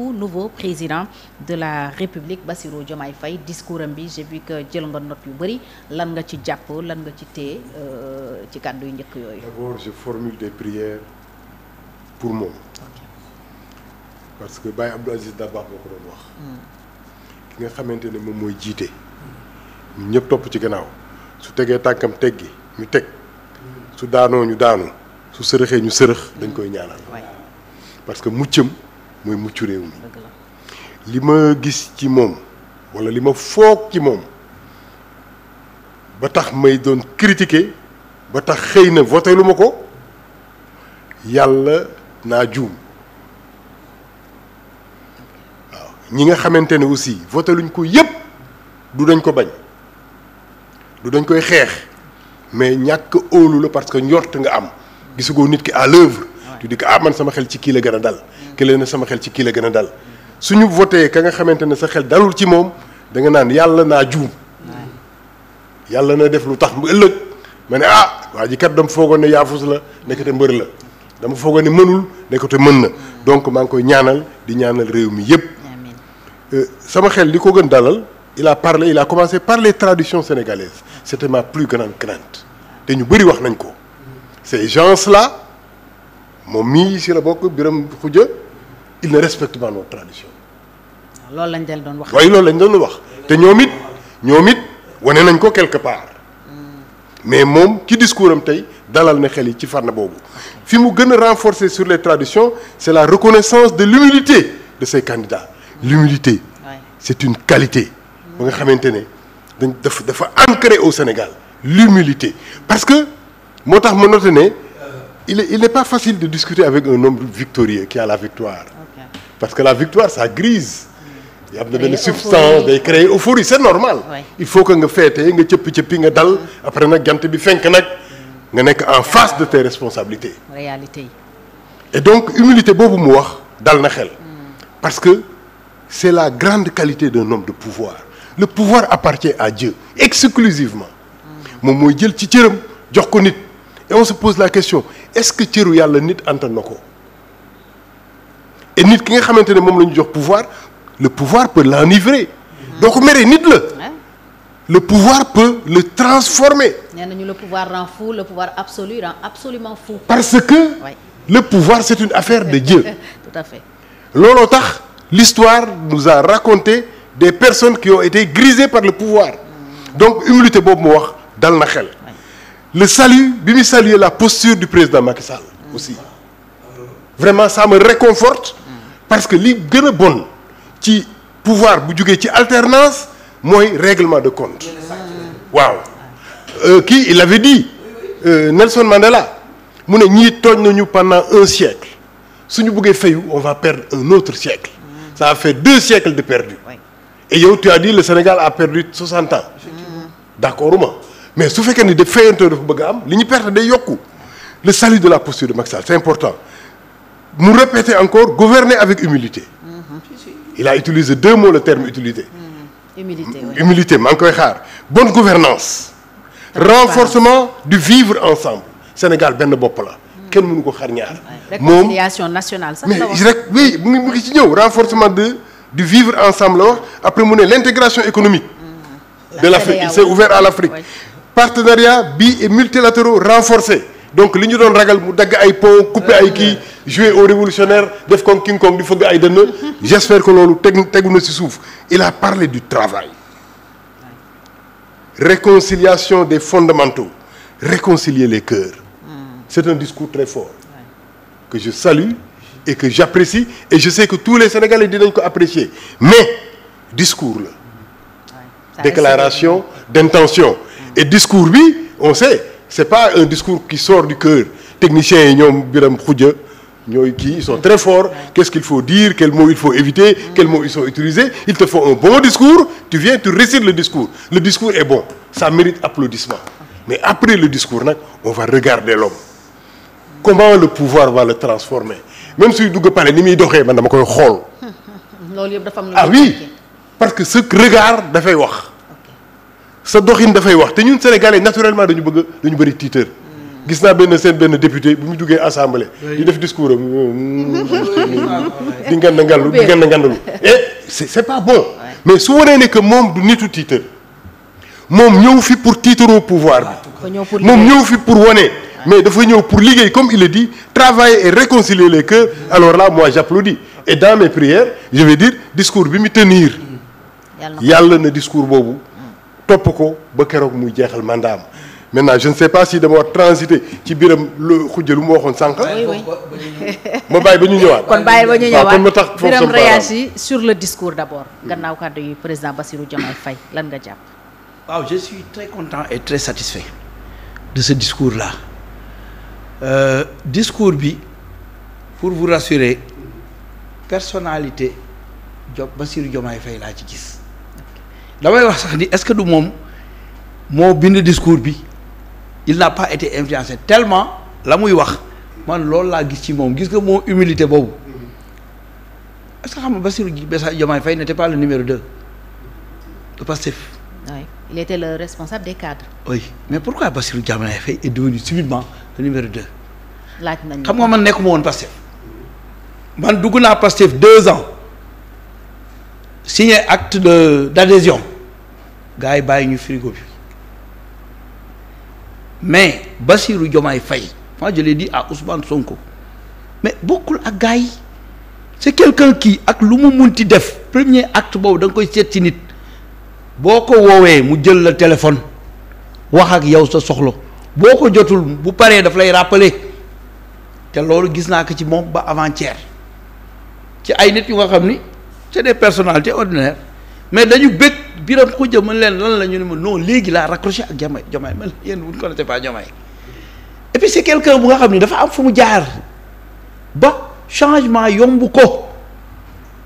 Nouveau président de la République Bassirou Diomaye Faye discours am bi j'ai vu que jël nga note yu bëri lan nga ci jàpp lan nga ci téye ci kàddu yu njëkk yooyu. D'abord je formule des prières pour moom. Okay. Parce que Baye Abdou Aziz Dabakh moo ko doon wax. ki nga xamante ne moom mooy jiite. ñu ñëpp topp ci gannaaw su tegee tànkam teggi ñu teg su daanoo ñu daanu su sërëxee ñu sërëx dañ koy ñaanal. parce que muccam mooy mucc réew mi. li ma gis ci moom walla li ma foog ci moom ba tax may doon critiquer ba tax xëy na voté lu ma ko yàlla naa juum waaw ñi nga xamante ne aussi voté luñ ko yépp du dañ ko bañ du dañ koy xeex mais ñàkk óolu la parce que njort nga am gisugoo nit ki à l'œuvre tu dis que man sama xel ci kii la gën a dal kële na sama xel ci kii la gën a dal suñu voté ka nga xamante ne sa xel dalul ci moom da nga naan yàlla naa juum yàlla na def lu tax mu ëllëg ma ne waa ji kat dama foogoon ne yaafus la nekkate mbër la dama foogoon ne mënul nekkate mën na donc maa ngi koy ñaanal di ñaanal réew mi yépp sama xel li ko gën dalal il a commencé par les traditions sénégalaises c'était ma plus grande crainte te ñu bëri wax nañ ko ces gens-là moom mii si la bokk Biram Khoudia il ne respecte pas nos traditions. loolu lañ doon wax. waaye loolu lañ doon wax te ñoom it wane nañ ko quelque part. mais moom ci discours am tey dalal na xel yi ci fànn boobu. fi mu gën a renforcer sur les traditions c'est la reconnaissance de l'humilité de ces candidats. l'humilité c'est une qualité. ba nga xamante ne dafa ancré au Sénégal. l'humilité parce que moo tax ma noté ne. il n'est pas facile de discuter avec un homme victorieux qui a la victoire. Okay. Parce que la victoire ça grise. y a benn substance day créer euphorie c'est normal. il faut que nga féete nga cëppi nga dal après nag jant bi fenk nag nga nekk en face de tes responsabilités. réalité. et donc humilité boobu mu wax dal na xel. parce que c'est la grande qualité d'un homme de pouvoir. le pouvoir appartient à Dieu exclusivement. moom mooy jël ci cëram jox ko nit. et on se pose la question est-ce que cëru yàlla nit antan na ko et nit ki nga xamante ne moom la ñu jox pouvoir le pouvoir peut l'enivrer. donc mere nit la. le pouvoir peut le transformer. nee nañu le pouvoir rend fou le pouvoir absolu rend absolument fou. parce que le pouvoir c'est une affaire de Dieu. tout à fait. looloo tax l'histoire nous a raconté des personnes qui ont été grisées par le pouvoir. donc humilité boobu mu wax dal na xel. le salut bi muy saluer la posture du président Macky Sall aussi vraiment ça me réconforte parce que li gën a bon ci pouvoir bu jugee ci alternance mooy règlement de compte waaw kii il avait dit Nelson Mandela mu ne ñii tooñ nañu pendant un siècle suñu bëggee fayu on va perdre un autre siècle ça va faire 2 siècles de perdu et yow tu as dit le Sénégal a perdu 60 ans d'accord uma mais su fekkee ni de fayantoo dafa bëgg a am li ñu perte day yokku le salut de la posture de Macky Sall c'est important mu répéter encore gouverner avec humilité. il a utilisé 2 mots le terme humilité. humilité maa ngi koy xaar bonne gouvernance renforcement du vivre ensemble Sénégal benn bopp la kenn mënu ko xar ñaar. moom réconciliation nationale sax mais rek oui mu ngi ci ñëw renforcement du vivre ensemble la wax après mu ne l'intégration économique. de l'Afrique il s'est ouvert à l'Afrique. partenariat bi et multilatéraux renforcés donc li ñu doon ragal mu dagg ay pont couper ay kii jouer au révolutionnaire def comme King Kong di fëgg ay dënn j'espère que loolu tegu na ci suuf il a parlé du travail réconciliation des fondamentaux réconcilier les cœurs c'est un discours très fort que je salue et que j'apprécie et je sais que tous les Sénégalais dinañ ko apprécier mais discours la déclaration d'intention et discours bi on sait c'est pas un discours qui sort du cœur techniciens yi ñoom Biram Khoudia ñooy kii ils sont très forts qu'est-ce qu'il faut dire quels mots il faut éviter quels mots ils sont utilisés il te faut un bon discours tu viens tu récites le discours est bon ça mérite applaudissement mais après le discours nag on va regarder l'homme comment le pouvoir va le transformer même suy dugg pale ni muy doxee man dama koy xool loolu yëpp dafa am ah oui parce que ce regard dafay wax sa doxin dafay wax te ñun Sénégalais naturellement dañu bëri tiitër gis naa benn député bu mu duggee assemblée. di def discours am. di ngandalu et c'est pas bon. mais su waree ne que moom du nitu tiitar moom ñëw fi pour tiitaroo pouvoir bi. moom ñëw fi pour wane. mais dafa ñëw pour liggéey comme il le dit travailler et réconcilier les cœurs alors là moi j'applaudis et dans mes prières je vais dire discours bi mu tenir. yàlla na discours boobu topp ko ba keroog muy jeexal mandat am maintenant je ne sais pas si dama war transiter ci biram lu xujja lu mu waxoon sànq. ma bàyyi ba ñu ñëwaat. kon bàyyi ba ñu ñëwaat kon ma tax foofu biram réagit sur le discours d'abord. gannaaw kàddu yi président Bassirou Diomaye Faye lan nga jàpp. waaw je suis très content et très satisfait de ce discours là discours bi pour vous rassurer personnalité Bassirou Diomaye Faye laa ci gis. damay wax sax ni est-ce que du moom moo bind discours bi il n'a pas été influencé tellement la muy wax man loolu laa gis ci moom gis nga moo humilité boobu est-ce que xam nga Bassirou Diomaye Faye n'était pas le numéro 2 de Pastef. oui il était le responsable des cadres. oui mais pourquoi Bassirou Diomaye Faye est devenu subitement le numéro 2. laaj nañu xam nga man nekkuma woon Pastef man dugg naa Pastef 2 ans signé acte d'adhésion gars yi bàyyi ñu frigo bi mais Bassirou Diomaye Faye moi je l'ai dit à Ousmane Sonko mais bokkul ak gars yi c'est quelqu'un qui ak lu mu munti def premier acte boobu da nga koy seet ci nit boo ko woowee mu jël la téléphone wax ak yow sa soxla boo ko jotul bu paree daf lay rappeler te loolu gis naa ko ci moom ba avant-hier ci ay nit yu nga xam ni c'est des personnalités ordinaires mais dañu bëgg Biram Khoudia mën leen lan la ñu ne ma non léegi laa raccroché ak Diomaye man yéen vous ne connaissez pas Diomaye et puis c'est quelqu'un bu nga xam ni dafa am fu mu jaar ba changement yomb ko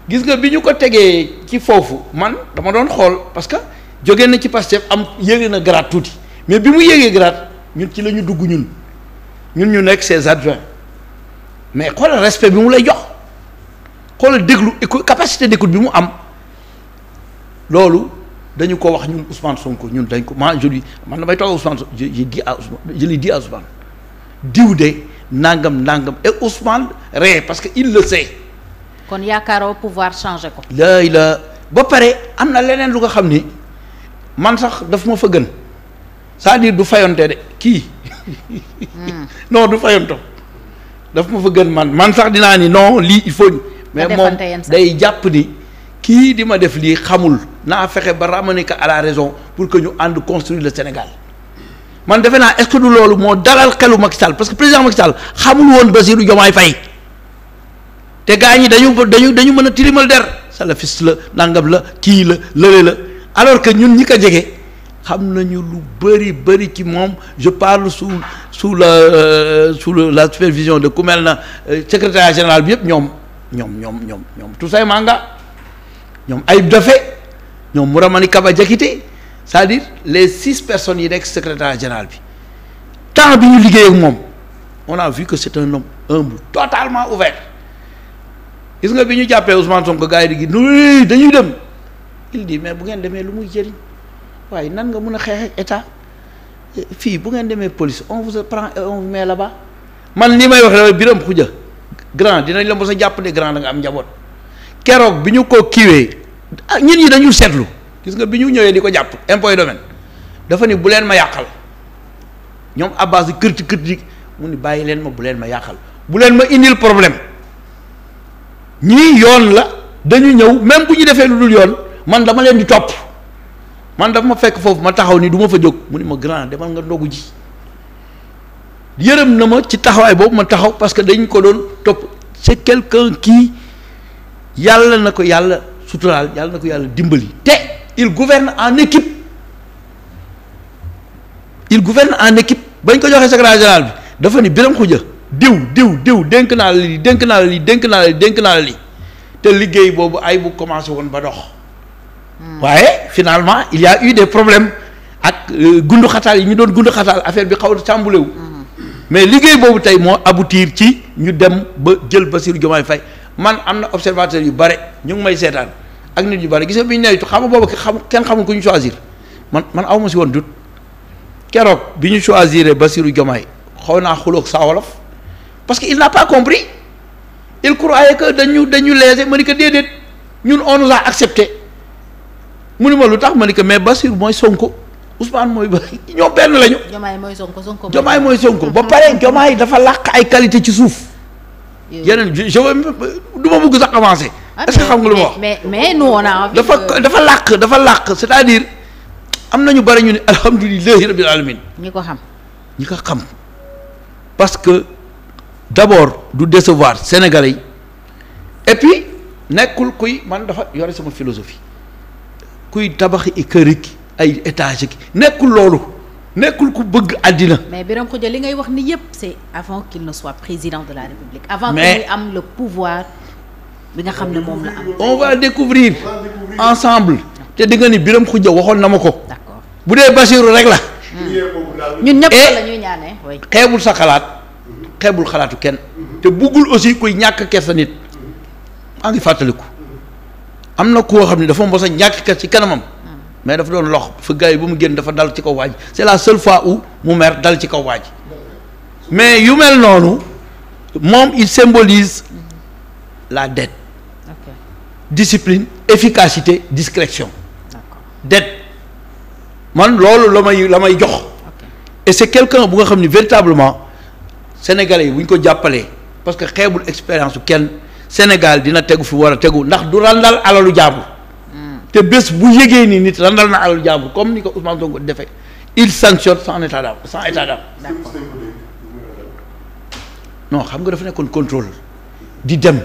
gis nga bi ñu ko tegee ci foofu man dama doon xool parce que jóge na ci Pastef am yéege na grade tuuti mais bi mu yéegee grade ñun ci la ñu dugg ñun ñu nekk ses adjoints mais xoolal respect bi mu lay jox xoolal déglu capacité d'écoute bi mu am loolu dañu ko wax ñun Ousmane Sonko ñun dañ ko man damay toog Ousmane Sonko je l'ai dit à Ousmane diw de nangam et Ousmane ree parce que il le sait. kon yaakaaroo pouvoir changer ko. la ba pare am na leneen lu nga xam ni man sax daf ma fa gën c'est-à-dire du fayonte de kii non du fayonto daf ma fa gën man sax dinaa ni non lii il faut. mais moom day jàpp ni kii di ma def lii xamul naa fexe ba ramener ko à la raison pour que ñu ànd construire le Sénégal man defe naa est-ce que du loolu moo dalal xelu Macky Sall parce que président Macky Sall xamul woon Bassirou Diomaye Faye te gars ñi dañu mën a tilimal der salafiste la nangam la kii la lële la alors que ñun ñi ko jege xam nañu lu bëri ci moom je parle sous la supervision de ku mel na secrétaire général bi yëpp ñoom Toussaint Manga ñoom Ayib Daffé ñoom Mouramani Kaba Diakité c'est-à-dire les 6 personnes yi nekk secrétaire général bi temps bi ñu liggéey ak moom on a vu que c'est un homme humble totalement ouvert gis nga bi ñu jàppee Ousmane Sonko gars yi di gi dañuy dem il dit mais bu ngeen demee lu muy jëriñ waaye nan nga mun a xeex ak état fii bu ngeen demee police on vous prend et on vous met là-bas man li may wax la Biram Khoudia grand dinañ la mos a jàpp ne grand da nga am njaboot keroog bi ñu ko kiiwee ñun ñi dañu seetlu gis nga bi ñu ñëwee di ko jàpp impôt et domaine dafa ni bu leen ma yàqal ñoom Abbas di kërti mu ni bàyyi leen ma bu leen ma yàqal bu leen ma indil problème ñii yoon la dañu ñëw même bu ñu defee lu dul yoon man dama leen di topp man dafa ma fekk foofu ma taxaw ni du ma fa jóg mu ni ma grand demal nga ndogu ji yërëm na ma ci taxawaay boobu ma taxaw parce que dañ ko doon topp c'est quelqu'un qui yàlla na ko yàlla suturaal yàlla na ko yàlla dimbali te il gouverne en équipe bañ ko joxee secrétaire général bi dafa ni Biram Khoudia diw dénk naa la lii dénk naa la lii te liggéey boobu ay bu commencé woon ba dox waaye finalement il y a eu des problèmes ak gundu xataal yi ñu doon gundu xataal affaire bi xaw a tàmbale wu mais liggéey boobu tey moo aboutir ci ñu dem ba jël Bassirou Diomaye Faye man am na observateur yu bare ñu ngi may seetaan ak nit yu bare gis nga bi ñu newitu xam nga boobu kenn xamul ku ñu choisir man awma si woon dut keroog bi ñu choisir Bassirou Diomaye xaw naa xuloog saa wolof parce que il n'a pas compris il croyait que dañu léser ma ni ko déedéet ñun on nous a accepté mu ni ma lu tax ma ni ko mais Bassirou mooy Sonko Ousmane mooy ba ñoo benn lañu. Diomaye mooy Sonko Sonko Diomaye mooy Sonko ba pare Diomaye dafa làq ay qualité ci suuf. yeneen je veux du ma bëgg sax avancer. est-ce que xam nga lu ma wax. mais nous on a envie dafa làq c'est-à-dire am na ñu bari ñu ne alhamdulillahi rabbil alamin ñi ko xam. parce que d'abord du décevoir Sénégalais yi et puis nekkul kuy man dafa yore sama philosophie kuy tabaxi kër ay étage ki nekkul loolu nekkul ku bëgg àddina. mais Birame Khoudia li ngay wax ni yëpp c'est avant qu'il ne soit président de la République. avant que muy am le pouvoir bi nga xam ne moom la am. on va découvrir ensemble. te di nga ni Birame Khoudia waxoon na ma ko. d'accord bu dee Bassirou rek la. ñun ñëpp la ñuy ñaanee. xeebul sa xalaat xeebul xalaatu kenn. te buggul aussi kuy ñàkk kersa nit. maa ngi fàttaliku am na koo xam ne dafa mos a ñàkk kersa ci kanamam. mais dafa doon lox fa gars yi bu mu génn dafa dal ci kaw waaj c'est la seule fois où mu mer dal ci kaw waaj mais yu mel noonu moom il symbolise la dette. Okay. Discipline, efficacité, discrétion. D'accord. Dette man loolu la may jox. Okay. Et c'est quelqu'un bu nga xam ni véritablement sénégalais yi bu ñu ko jàppalee parce que xeebul expérience su kenn Sénégal dina tegu fi war a tegu ndax du randal alalu jàmbur. te bés bu yëgee ni nit randal na alalu jàmbur comme ni ko Ousmane Sonko defee il sanctionne sans état d'âme. D'accord. non xam nga dafa nekkoon contrôle di dem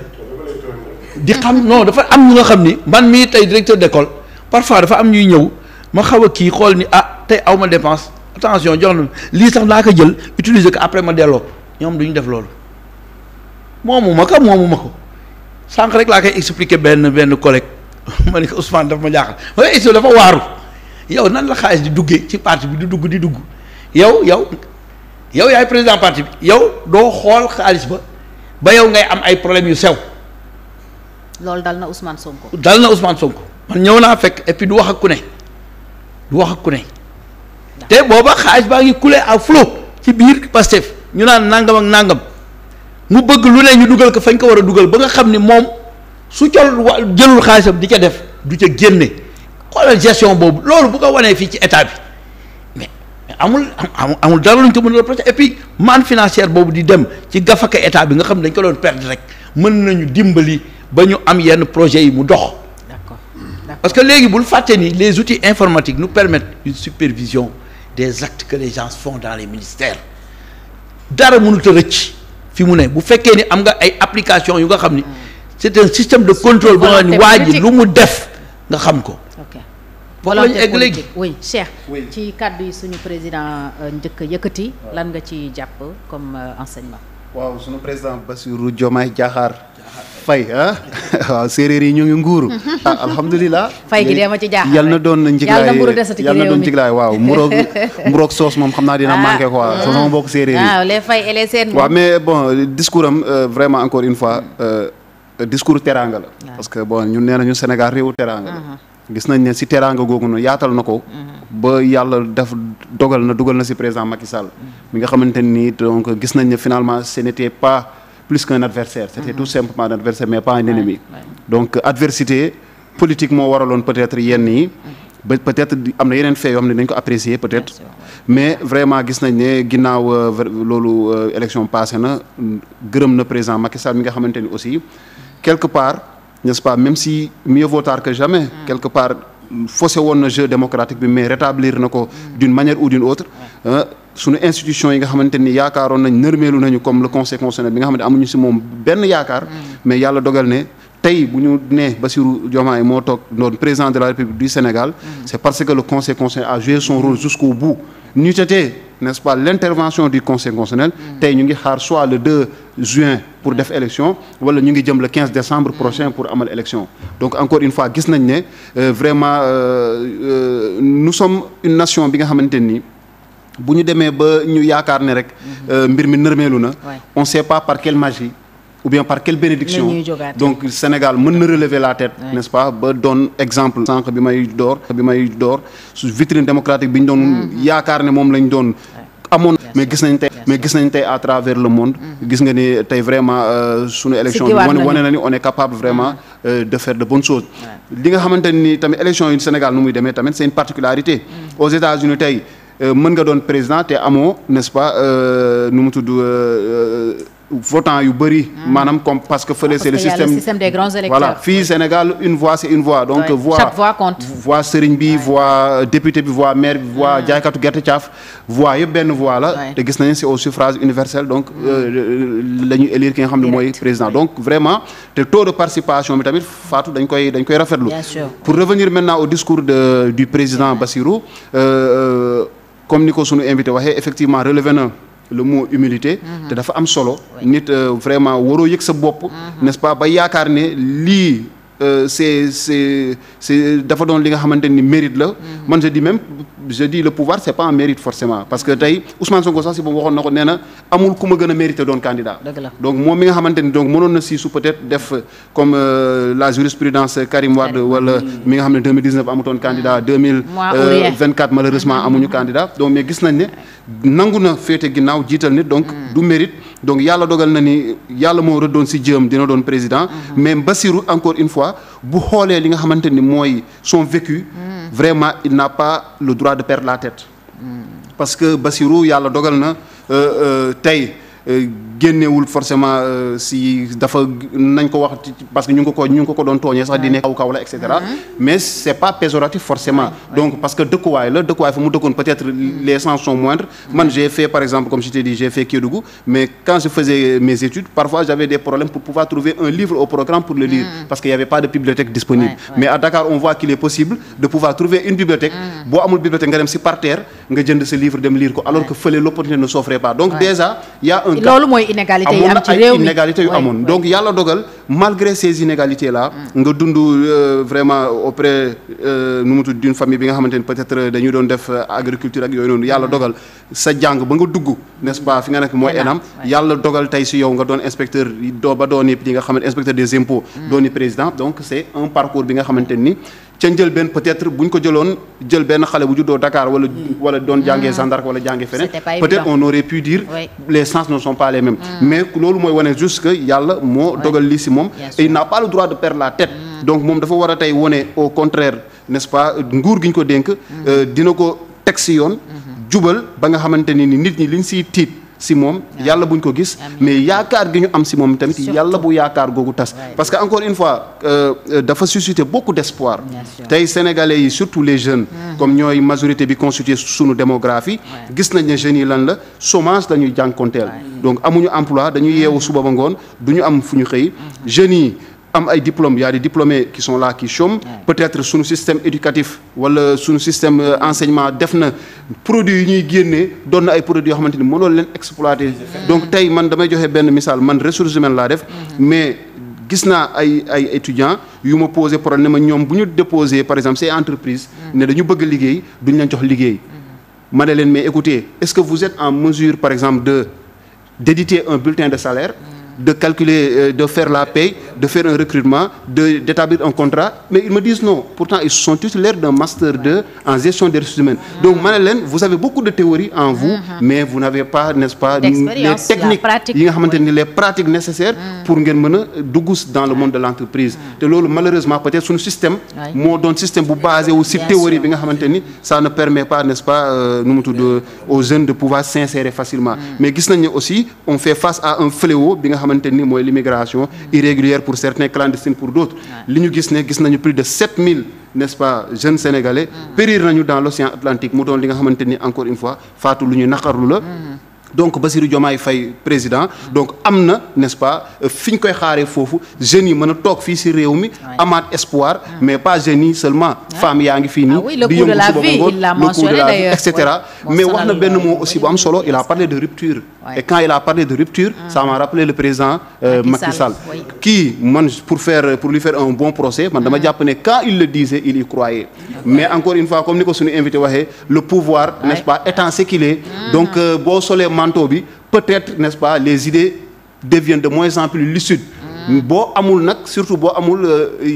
di xam non dafa am ñu nga xam ni man mii tey directeur d'école parfois dafa am ñuy ñëw ma xaw a kii xool ni tey aw ma dépense attention jox na lii sax naa ko jël utiliser ko après ma delloo ñoom du ñu def loolu moomu ma ko sànq rek laa koy expliquer benn collègue ma ne ko Ousmane dafa ma jaaxal ma ne dafa waaru yow nan la xaalis di duggee ci parti bi di dugg yow yaay président parti bi yow doo xool xaalis ba yow ngay am ay problèmes yu sew. loolu dal na Ousmane Sonko. man ñëw naa fekk et puis du wax ak ku ne te booba xaalis baa ngi couler à flot ci biir Pastef ñu naan nangam ak nangam mu bëgg lu ne ñu dugal ko fañ ko war a dugal ba nga xam ni moom su jëlul xaalisam di ca def du ca génne xoolal gestion boobu loolu bu ko wanee fii ci état bi mais amul dara luñ ko mën a reprocher et puis manne financière boobu di dem ci gafaka état bi nga xam ne dañ ko doon perdre rek mën nañu dimbali ba ñu am yenn projets yi mu dox. D'accord. Parce que léegi bul fàtte ni les outils informatiques nous permettent une supervision des actes que les gens font dans les ministères dara mënut a rëcc fi mu ne bu fekkee ni am nga ay applications yu nga xam ni c'est un système de contrôle bu nga ni waa ji lu mu def nga xam ko. ok volonté politique oui Cheikh. ci kàddu yi suñu président njëkk yëkkati. lan nga ci jàpp comme enseignement. waaw suñu président Bassirou Diomaye Diakhar Faye waaw séeréer yi ñu ngi nguuru alhamdulilah. Faye gi dee ma ci jaaxal yal na doon njiglaay waaw mburoog soos moom xam naa dina manqué quoi sama mbokk séeréer yi. waaw les Faye et les Sène. waaw mais bon discours am vraiment encore une fois discours teranga la. parce que bon ñun nee nañu Sénégal réewu teranga la. gis nañ ne si teranga googu noonu yaatal na ko. ba yàlla dugal na si président Macky Sall. mi nga xamante ni donc gis nañ ne finalement ce n'était pas plus qu'un adversaire c'était tout simplement un adversaire mais pas un ennemi. donc adversité politique moo waraloon peut-être yenn yi. ba peut-être am na yeneen fait yoo xam ne dañ ko apprécier peut-être. mais vraiment gis nañ ne ginnaaw loolu élection passé na gërëm na président Macky Sall mi nga xamante ni aussi quelque part n'est-ce pas même si mieux vaut tard que jamais. quelque part faussé woon na jeu démocratique bi mais rétablir na ko d'une manière ou d'une autre. suñu institution yi nga xamante ni yaakaaroon nañ nërmeelu nañu comme le conseil constitutionnel bi nga xamante amuñu si moom benn yaakaar. mais yàlla dogal ne tey bu ñu nee Bassirou Diomaye moo toog doon président de la République du Sénégal. c'est parce que le conseil constitutionnel a joué son rôle jusqu'au bout. ñu tetee n'est-ce pas l'intervention du conseil constitutionnel. tey ñu ngi xaar soit le 2 juin pour def élection wala ñu ngi jëm le 15 décembre prochain pour amal élection. donc encore une fois gis nañ ne vraiment nous sommes une nation bi nga xamante ni. bu ñu demee ba ñu yaakaar ne rek mbir mi nërmeelu na on sait pas par quelle magie ou bien par quelle bénédiction donc Sénégal mën na relever la tête n'est-ce pas ba doon exemple sànq bi may door su vitrine démocratique bi ñu doon yaakaar ne moom lañ doon amoon mais gis nañ tey à travers le monde gis nga ni tey vraiment suñu élection bi wane na ni on est capable vraiment de faire de bonnes choses li nga xamante ni tamit élection yi Sénégal nu muy demee tamit c'est une particularité aux États-Unis tey mën nga doon président te amoo n'est-ce pas nu mu tudd votant yu bëri maanaam comme parce que fële c'est le système des grands électeurs. Voilà fii Sénégal une voix c'est une voix donc chaque voix compte. voix sëriñ bi voix député bi voix maire bi voix jaaykatu gerte caaf voix yëpp benn voix la te gis nañu c'est au suffrage universel donc la ñuy élire ki nga xam ne mooy président donc vraiment te taux de participation bi tamit Fatou dañ koy rafetlu. Bien sûr. Pour revenir maintenant au discours du président Bassirou comme ni ko sunu invité waxee effectivement relevé na le mot humilité te dafa am solo nit vraiment waroo yëg sa bopp n'est-ce pas ba yaakaar ne lii c'est dafa doon li nga xamante ni mérite la man je dis le pouvoir c'est pas un mérite forcément parce que tey Ousmane Sonko sax si boobu waxoon na ko nee na amul ku ma gën a mérité doon candidat donc moom mi nga xamante ni donc mënoon na siisu peut-être def comme la jurisprudence Karim Wade wala mi nga xam ne 2019 amutoon candidat 2024 malheureusement amuñu candidat donc mais gis nañ ne nangu na féete ginnaaw jiital nit donc du mérite donc yàlla dogal na ni yàlla moo rëddoon si jëm dina doon président mais Bassirou encore une fois bu xoolee li nga xamante ni mooy son vécu vraiment il n'a pas le droit de perdre la tête parce que Bassirou yàlla dogal na tey génnewul forcément si dafa nañ ko wax parce que ñu ngi ko doon tooñee sax di nekk kaw la et cetera mais c'est pas péjoratif forcément donc parce que dëkkuwaay fa mu dëkkoon peut-être les chances sont moindres man j'ai fait par exemple comme je t'ai dit j'ai fait Kédougou mais quand je faisais mes études parfois j'avais des problèmes pour pouvoir trouver un livre au programme pour le lire parce qu'il y avait pas de bibliothèque disponible mais à Dakar on voit qu'il est possible de pouvoir trouver une bibliothèque boo amul bibliothèque nga dem si parterre nga jënd sa livre dem lire ko alors que fële l'opportunité ne s'offrait pas donc déjà il y a un loolu mooy inégalité yi am ci réew mi inégalité yu amoon donc yàlla dogal malgré ces inégalités là nga dund vraiment auprès nu mu tudd d'une famille bi nga xamante ni peut-être dañu doon def agriculture ak yooyu noonu yàlla dogal sa jàng ba nga dugg n'est-ce pas fi nga nekk mooy ENAM yàlla dogal tey si yow nga doon inspecteur ba dooni li nga xamante inspecteur des impôts dooni président donc c'est un parcours bi nga xamante ni ca njëlbeen peut-être bu ñu ko jël benn xale bu juddoo Dakar wala doon jàngee gendarme wala jàngee feneen peut-être on aurait pu dire les chances ne sont pas les mêmes mais loolu mooy wane juste que yàlla moo dogal lii si moom et il n'a pas le droit de perdre la tête donc moom dafa war a tey wone au contraire n'est-ce pas nguur gi ñu ko dénk dina ko teg si yoon jubal ba nga xamante ni nit ñi liñ siy tiit si moom yàlla buñ ko gis mais yaakaar gi ñu am si moom tamit yàlla bu yaakaar googu tas parce que encore une fois dafa susciter beaucoup d'espoir tey sénégalais yi surtout les jeunes comme ñooy majorité bi constitué sunu démographie gis nañ ne jeunes yi lan la chômage dañuy jànkonteel donc amuñu emploi dañuy yeewu suba ba ngoon duñu am fu ñu xëy jeunes yi am ay diplômes y a des diplômés qui sont là qui chôment peut-être suñu système éducatif wala suñu système enseignement def na produits yi ñuy génnee doon na ay produits yoo xamante ni mënoo leen exploiter donc tey man damay joxe benn misaal man ressources humaines laa def mais gis naa ay étudiants yu ma posé problème ne ma ñoom bu ñu déposé par exemple ces entreprises ne dañu bëgg liggéey duñ leen jox liggéey ma ne leen mais écoutez est-ce que vous êtes en mesure par exemple d'éditer un bulletin de salaire de calculer, de faire la paye, de faire un recrutement, d'établir un contrat. Mais ils me disent non. Pourtant, ils sont titulaires d'un master 2 en gestion des ressources humaines. Donc, Madeleine, vous avez beaucoup de théories en vous, mais vous n'avez pas, n'est-ce pas, les techniques, les pratiques nécessaires pour que dans le monde de l'entreprise. Et malheureusement, peut-être sur le système, un système basé aussi théorie, ça ne permet pas, n'est-ce pas, aux jeunes de pouvoir s'insérer facilement. Mais aussi, on fait face à un fléau, l'immigration irrégulière pour certains, clandestine pour d'autres. Nous avons plus de 7000, n'est-ce pas, jeunes Sénégalais périr dans l'océan Atlantique. Nous avons encore une fois, Fatou Luñu Nakarlula. Donc Bassirou Diomaye Faye président donc am na n'est-ce pas fi ñu koy xaaree foofu jeunes yi mën a toog fii ci réew mi amaat espoir mais pas jeunes yi seulement femmes yaa ngi fii nii di yëngu suba ba ngoon le coût de la vie et cetera mais wax na benn mot aussi bu am solo il a parlé de rupture et quand il a parlé de rupture ça m'a rappelé le président Macky Sall qui man pour lui faire un bon procès man dama jàpp ne quand il le disait il y croyait mais encore une fois comme ni ko suñu invité waxee le pouvoir n'est-ce pas étant ce qu'il est donc boo solee manteau bi peut-être n'est-ce pas les idées deviennent de moins en plus lucides boo amul nag surtout boo amul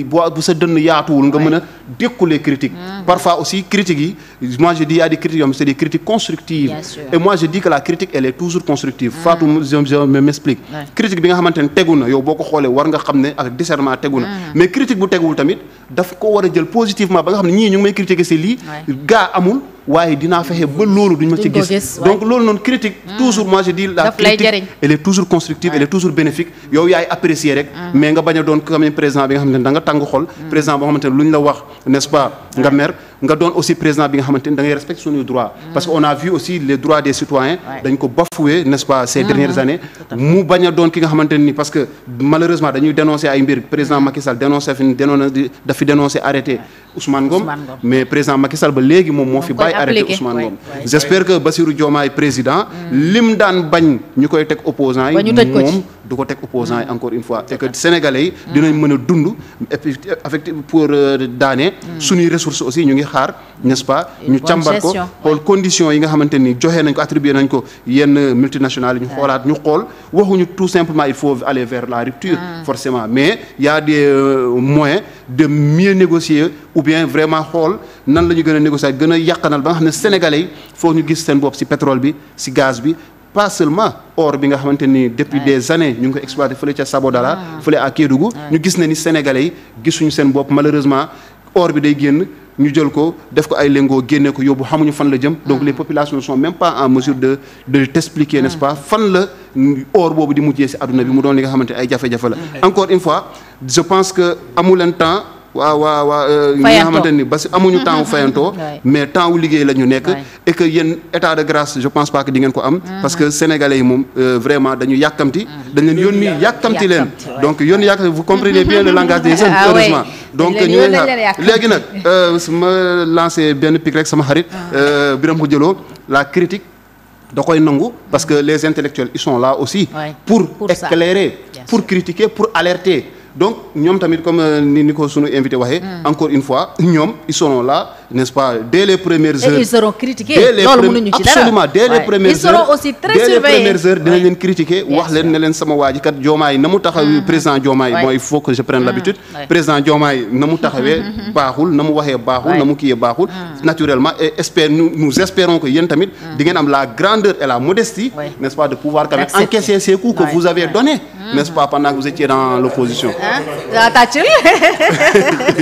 bu sa dënn yaatuwul nga mën a dékku les critiques. Parfois aussi critiques yi moi je dis y a des critiques yoo xam c'est des critiques constructives. Et moi je dis que la critique elle est toujours constructive. Fatou je m'explique. Critique bi nga xamante ne tegu na yow boo ko xoolee war nga xam ne ak discernement tegu na. Mais critique bu teguwul tamit daf ko war a jël positivement ba nga xam ne ñii ñu ngi may critiquer si lii. gaa amul waaye dinaa fexe ba loolu duñ ma ci gis. Donc loolu noonu critique toujours moi je dis la critique elle est toujours constructive elle est toujours bénéfique yow yaay apprécier rek. mais nga bañ a doon comme président bi nga xamante ne da nga tàng xol. président boo xamante ne lu ñu la wax n'est-ce pas nga mer nga doon aussi président bi nga xamante ne da ngay respecter suñuy droits. parce que on a vu aussi les droits des citoyens. dañ ko bafoué n'est-ce pas ces dernières années. mu bañ a doon ki nga xamante ne ni parce que malheureusement dañuy dénoncer ay mbir président Macky Sall dafi dénoncer arrêté Ousmane Ngom. mais président Macky Sall ba léegi moom moo fi bàyyi arrêté Ousmane Ngom. j'espère que Bassirou Diomaye président lim daan bañ ñu koy teg opposants yi moom du ko teg opposants yi encore une fois et que sénégalais yi dinañ mën a dund avec pour daane suñuy ressources aussi ñu ngi xaar n'est-ce pas ñu càmbar ko xool conditions yi nga xamante ni joxe nañ ko attribué nañ ko yenn multinationales yi ñu xoolaat ñu xool waxuñu tout simplement il faut aller vers la rupture forcément mais il y a des moyens de mieux négocier ou bien vraiment xool nan la ñu gën a négocier gën a yàqanal ba nga xam ne sénégalais yi foo ñu gis seen bopp ci pétrole bi ci gaz bi pas seulement or bi nga xamante ni depuis des années ñu ngi ko exploité fële ca Sabodala fële à Kédougou ñu gis ne ni sénégalais yi gisuñu seen bopp malheureusement or bi day génn ñu jël ko def ko ay léngoo génne ko yóbbu xamuñu fan la jëm donc les populations ne sont même pas en mesure de t'expliquer n'est-ce pas fan la or boobu di mujjee ci àdduna bi mu doon li nga xamante ay jafe-jafe la encore une fois je pense que amu leen temps ñi nga xamante ni parce que amuñu temps wu fayantoo mais temps wu liggéey la ñu nekk et que yéen état de grâce je pense pas que di ngeen ko am parce que sénégalais yi moom vraiment dañu yàkkamti dañ leen yónni yàkkamti leen donc yónni yàkkamti vous comprenez bien le langage des jeunes heureusement donc ñu léegi nag ma lancé benn pic rek sama xarit Birame Khoudialo la critique da koy nangu parce que les intellectuels ils sont là aussi pour éclairer pour critiquer pour alerter donc ñoom tamit comme ni ko sunu invité waxee encore une fois ñoom ils seront là n'est-ce pas dès les premières heures. et ils seront critiqués loolu mënuñu ci dara absolument dès les premières heures ils seront aussi très surveillés dès les premières heures dinañ leen critiquer wax leen ne leen sama waa ji kat Diomaye na mu taxawee président Diomaye bon il faut que je prenne l'habitude président Diomaye na mu taxawee baaxul na mu waxee baaxul na mu kiyee baaxul naturellement et nous espérons que yéen tamit di ngeen am la grandeur et la modestie n'est-ce pas de pouvoir quand même encaisser ces coups que vous avez donnés n'est-ce pas pendant que vous étiez dans l'opposition.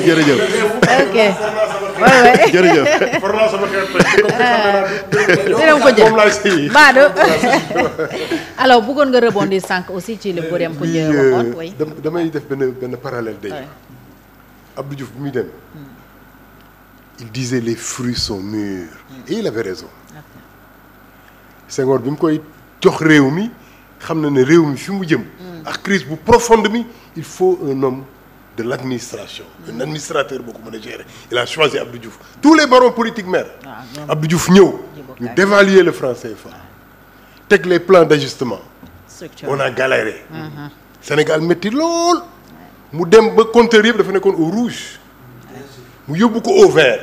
jërëjëf. ok. jërëjëf. alors bëggoon nga rebondir sànq aussi ci le Birame Khoudialo waxoon oui. damay def benn parallèle day Abdou Diouf bi muy dem il disait les fruits sont mûrs et il avait raison. Senghor bi mu koy jox réew mi xam na ne réew mi fi mu jëm. ak crise bu profonde mi il faut un homme de l'administration un administrateur boo ko mën a gérer il a choisi Abdou Diouf tous les barons politiques maires Abdou Diouf ñëw ñu dévaluer le franc CFA teg les plans d'ajustement on a galéré Sénégal métti lool mu dem ba compteur yëpp dafa nekkoon au rouge mu yóbbu ko au vert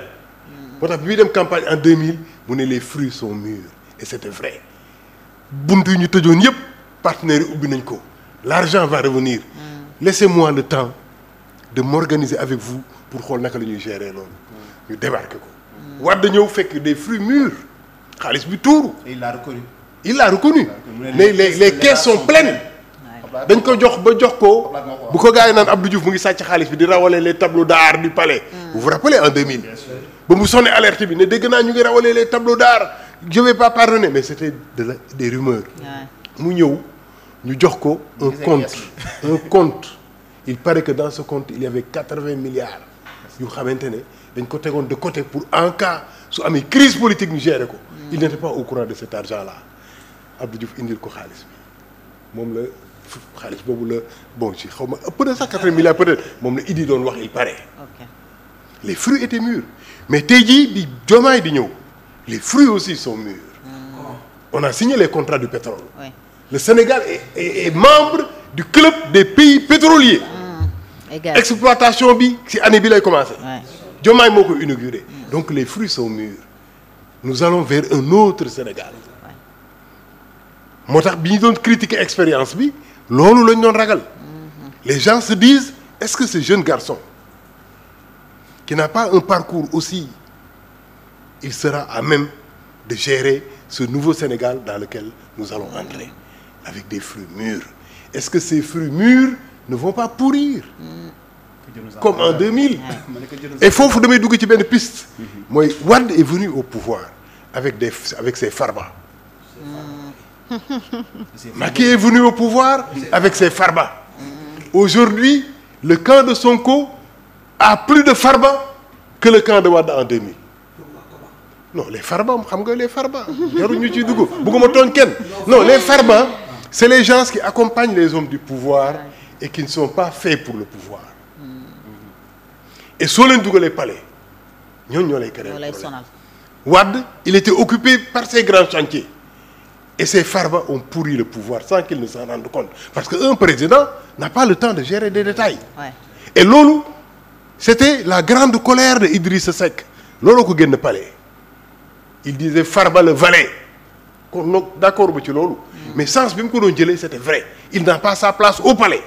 moo tax bi muy dem campagne en 2000 mu ne les fruits sont mûrs et c'était vrai buntu yi ñu tëjoon yëpp partenaires yi ubbi nañ ko l'argent va revenir laissez-moi le temps de m'organiser avec vous pour xool naka la ñuy gérer loolu ñu débarquer ko Wade ñëw fekk des fruits mûrs xaalis bi tuuru il l'a reconnu mais les caisses sont pleines dañ ko jox ba jox ko bu ko gars yi naan Abdou Diouf mu ngi sàcc xaalis bi di rawale les tableaux d'art du palais vous vous rappelez en 2000 ba mu sonné alerte bi ne dégg naa ñu ngi rawale les tableaux d'art je vais pas pardonner mais c'était des rumeurs mu ñëw ñu jox ko un compte il paraît que dans ce compte il y avait 80 milliards yu xamante ne dañ ko tegoon de côté pour en cas su amee crise politique ñu gérer ko il n'était pas au courant de cet argent là Abdou Diouf indil ko xaalis bi moom la xaalis boobu la bon ci xaw ma ëpp na sax 80 milliards peut-être moom la Idi doon wax il paraît les fruits étaient mûrs mais tey jii bi Diomaye di ñëw les fruits aussi sont mûrs on a signé les contrats du pétrole le Sénégal est membre du club des pays pétroliers. Exploitation bi ci année bi lay commencer. Diomaye moo ko inauguré. Donc les fruits sont mûrs. Nous allons vers un autre Sénégal. moo tax bi ñu doon critiquer expérience bi loolu lañ doon ragal. Les gens se disent, est-ce que ce jeune garçon, qui n'a pas un parcours aussi, il sera à même de gérer ce nouveau Sénégal dans lequel nous allons entrer, avec des fruits mûrs. Est-ce que ces fruits mûrs ne vont pas pourrir comme en 2000? Et foofu damay dugg ci benn piste. mooy Wade est venu au pouvoir avec ses Farba. Macky est venu au pouvoir avec ses Farba. Aujourd'hui, le camp de Sonko a plus de Farba que le camp de Wade en 2000. Non, les Farba, xam nga les Farba. jaruñu ci dugg bëgguma tooñ kenn. Non, les Farba, c'est les gens qui accompagnent les hommes du pouvoir et qui ne sont pas faits pour le pouvoir. Et soo leen dugalee palais ñooñu ñoo lay créer problème. Wade, il était occupé par ces grands chantiers. Et ces Farba ont pourri le pouvoir sans qu'ils ne s'en rendent compte. Parce qu'un président n'a pas le temps de gérer des détails. Ouais. Et loolu, c'était la grande colère de Idrissa Seck. Loolu ko génn palais. Il disait Farba le valet. Kon nag d'accord ba ci loolu. Mais sens bi mu ko doon jëlee c'était vrai. Il n'a pas sa place au palais.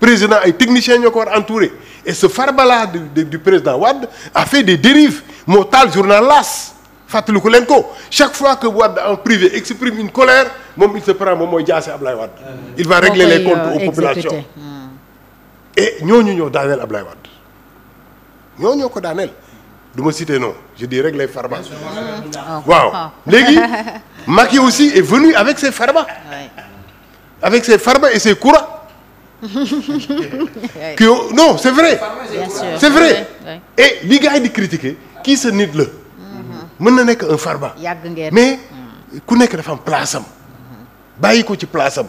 Président ay techniciens ñoo ko war entouré. Et ce Farba-là du président Wade a fait des dérives. Moo taal journal L'As. fàttaliku leen ko chaque fois que Wade en privé exprime une colère moom il se prend moom mooy jaase Ablaye Wade. il va régler les comptes aux populations. et ñooñu ñoo daaneel Ablaye Wade ñooñu ñoo ko daaneel du ma citer non je dis rek les Farba. waaw léegi Macky aussi est venu avec ses Farba. avec ses Farba et ses Koura. non c'est vrai. c'est vrai. et li gars yi di critiquer kii sa nit la. mën na nekk un Farba. mais ku nekk dafa am place am. bàyyi ko ci place am.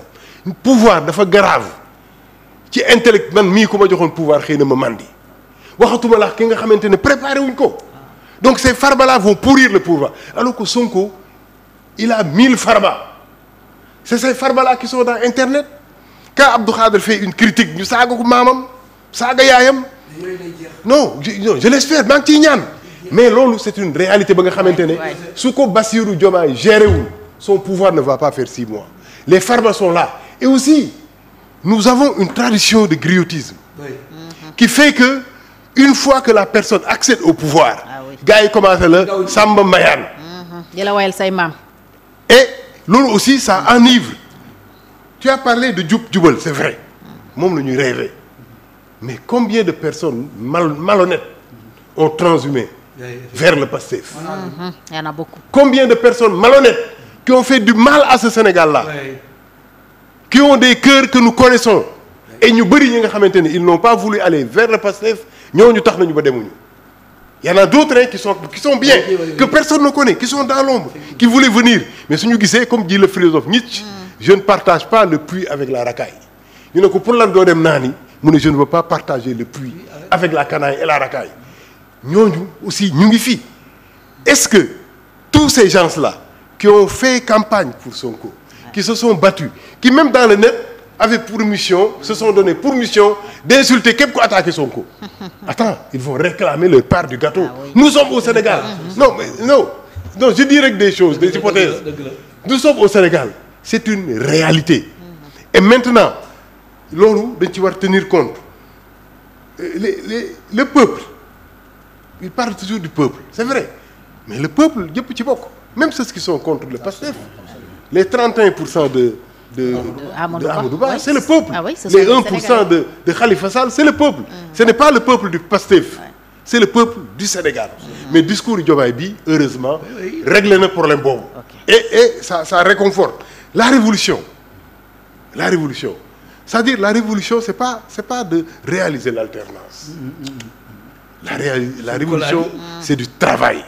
pouvoir dafa grave ci intellect man mii ku ma joxoon pouvoir xëy na ma mandi waxatuma la ki nga xamante ne préparé wuñ ko. donc ces Farba là vont pourrir le pouvoir alors que Sonko il a 1000 Farba. c'est ces Farba là qui sont dans internet. quand Abdou Khadre fait une critique ñu saaga ko maamam saaga yaayam. non je l'espère maa ngi ciy ñaan. mais loolu c'est une réalité ba nga xamante ne su ko Bassirou Diomaye géré wul son pouvoir ne va pas faire 6 mois. les Farba sont là et aussi nous avons une tradition de griotisme qui fait que une fois que la personne accède au pouvoir gars yi commencé la Samba Mbayaan di la wayal say maam. et loolu aussi ça enivre. tu as parlé de jub jubal c'est vrai moom la ñuy rêver mais combien de personnes malhonnêtes ont transhumé vers le Pastef. Il y en a beaucoup. Combien de personnes malhonnêtes qui ont fait du mal à ce Sénégal-là, qui ont des cœurs que nous connaissons, et ñu bëri ñi nga xamante ne ils n'ont pas voulu aller vers le Pastef ñooñu tax nañu ba demuñu. Il y en a d'autres qui sont bien, que personne ne connaît, qui sont dans l'ombre, qui voulaient venir. Mais suñu gisee comme dit le philosophe Nietzsche, je ne partage pas le puits avec la racaille. ñu ne ko pour lan doo dem naani mu ne je ne veux pas partager le puits avec la canaille et la racaille. ñooñu aussi ñu ngi fi. Est-ce que tous ces gens-là qui ont fait campagne pour Sonko, qui se sont battus, qui même dans le net avaient pour mission, se sont donné pour mission d'insulter képp ku attaquer Sonko. Attends, ils vont réclamer leur part du gâteau. Nous sommes au Sénégal. Non, je dirais que des choses, des hypothèses. Nous sommes au Sénégal. C'est une réalité. Et maintenant, loolu dañ ci war tenir compte. Le peuple, il parle toujours du peuple, c'est vrai. Mais le peuple, yëpp ci bokk. Même ceux qui sont contre le Pastef. Les 31% de Amadou Ba, c'est le peuple. Ah oui, les 1% de Khalifa Sall, c'est le peuple. Ce n'est pas le peuple du Pastef. C'est le peuple du Sénégal. Mais discours Diomaye bi, heureusement, règle le problème boobu. Et ça réconforte. La révolution. C'est-à-dire la révolution, c'est pas de réaliser l'alternance. La révolution, c'est du travail.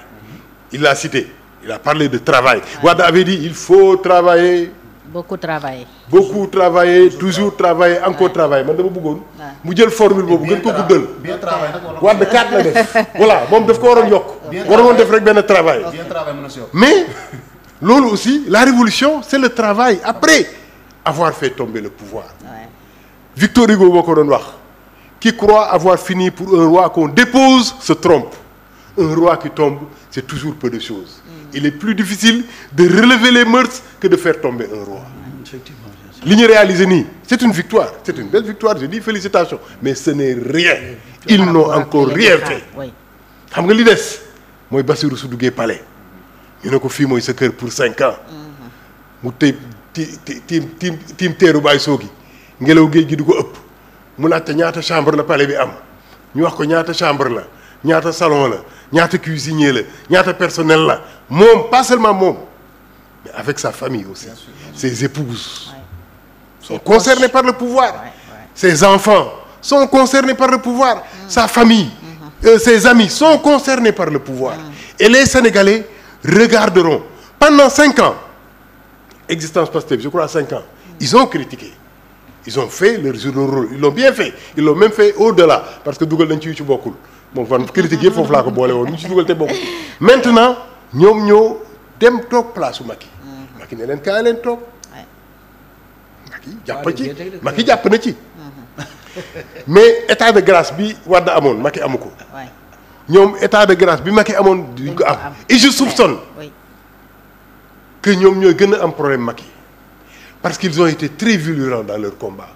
Il l'a cité. Il a parlé de travail. Wade avait dit il faut travailler. Beaucoup travailler, toujours travailler, encore travailler. Man dama bëggoon mu jël formule boobu gën ko guddal. bien travail Wade 4 la def. voilà moom daf ko waroon yokk. waroon def rek benn travail. mais loolu aussi la révolution c'est le travail après avoir fait tomber le pouvoir. Victor Hugo boo ko doon wax. Qui croit avoir fini pour un roi qu'on dépose se trompe. Un roi qui tombe, c'est toujours peu de choses. Il est plus difficile de relever les mœurs que de faire tomber un roi. li ñu réalisé nii c'est une victoire c'est une belle victoire je dis félicitations mais ce n'est rien ils n'ont encore rien fait xam nga li des mooy Bassirou su duggee palais ñu ne ko fii mooy sa kër pour 5 ans mu tey tiim teeru baay soogi ngelaw géej gi du ko ëpp mu laajte ñaata chambre la palais bi am ñu wax ko ñaata chambre la ñaata salon la ñaata cuisinier la ñaata personnel la moom pas seulement moom mais avec sa famille aussi ses épouses sont concernés par le pouvoir ses enfants sont concernés par le pouvoir sa famille ses amis sont concernés par le pouvoir et les Sénégalais regarderont pendant 5 ans existence Pastef je crois 5 ans ils ont critiqué ils ont fait leur rôle ils l'ont bien fait ils l'ont même fait au-delà parce que dugal nañ ci yu ci bokkul moom fan critique yëpp foofu laa ko boole woon ñu ci dugal te bokkul maintenant ñoom ñoo dem toog place su Macky Macky ne leen kaay leen toog Macky jàpp na ci mais état de grâce bi Wade amoon Macky amu ko ñoom état de grâce bi Macky amoon duñ ko am et je soupçonne que ñoom ñooy gën a am problème Macky parce qu'ils ont été très virulents dans leur combat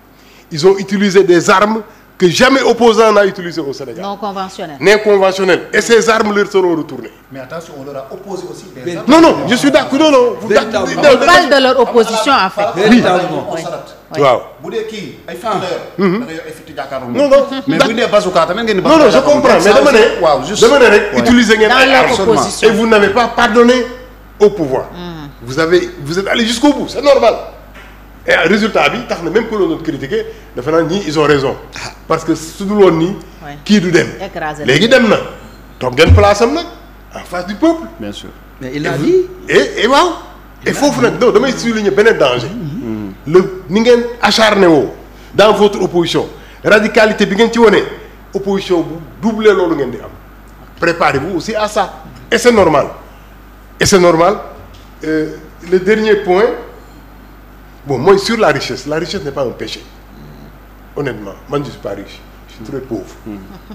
ils ont utilisé des armes que jamais opposant n'a utilisé au Sénégal. Non conventionnelles. Non conventionnelles. Et ces armes leur seront retournées. Mais attention, on leur a opposé aussi des armes. Non, je suis d'accord. Non. On parle de leur opposition en fait. Véritablement. Waaw. bu dee kii ay fitu la yor. da nga yor ay fitu jàkkaarloo. Non. mais bu dee bazooka tamit ngeen di. Non, je comprends. Mais dama ne. waaw juste dama ne rek utiliser ngeen ay armes. Et vous n'avez pas pardonné au pouvoir. Vous êtes allé jusqu'au bout. C'est normal. Et résultat bi tax na même que l'on doon critiquer dafa naan ñii ils ont raison parce que su dul woon nii kii du dem léegi dem na toog ngeen place am nag en face du peuple bien sûr mais il a dit et waaw et foofu nag non damay souligner beneen danger ni ngeen acharné woo dans votre opposition radicalité bi ngeen ci wone opposition bu doubler loolu ngeen di am préparez-vous aussi à ça et c'est normal le dernier point bon moi sur la richesse n'est pas un péché honnêtement man je suis pas riche je suis très pauvre.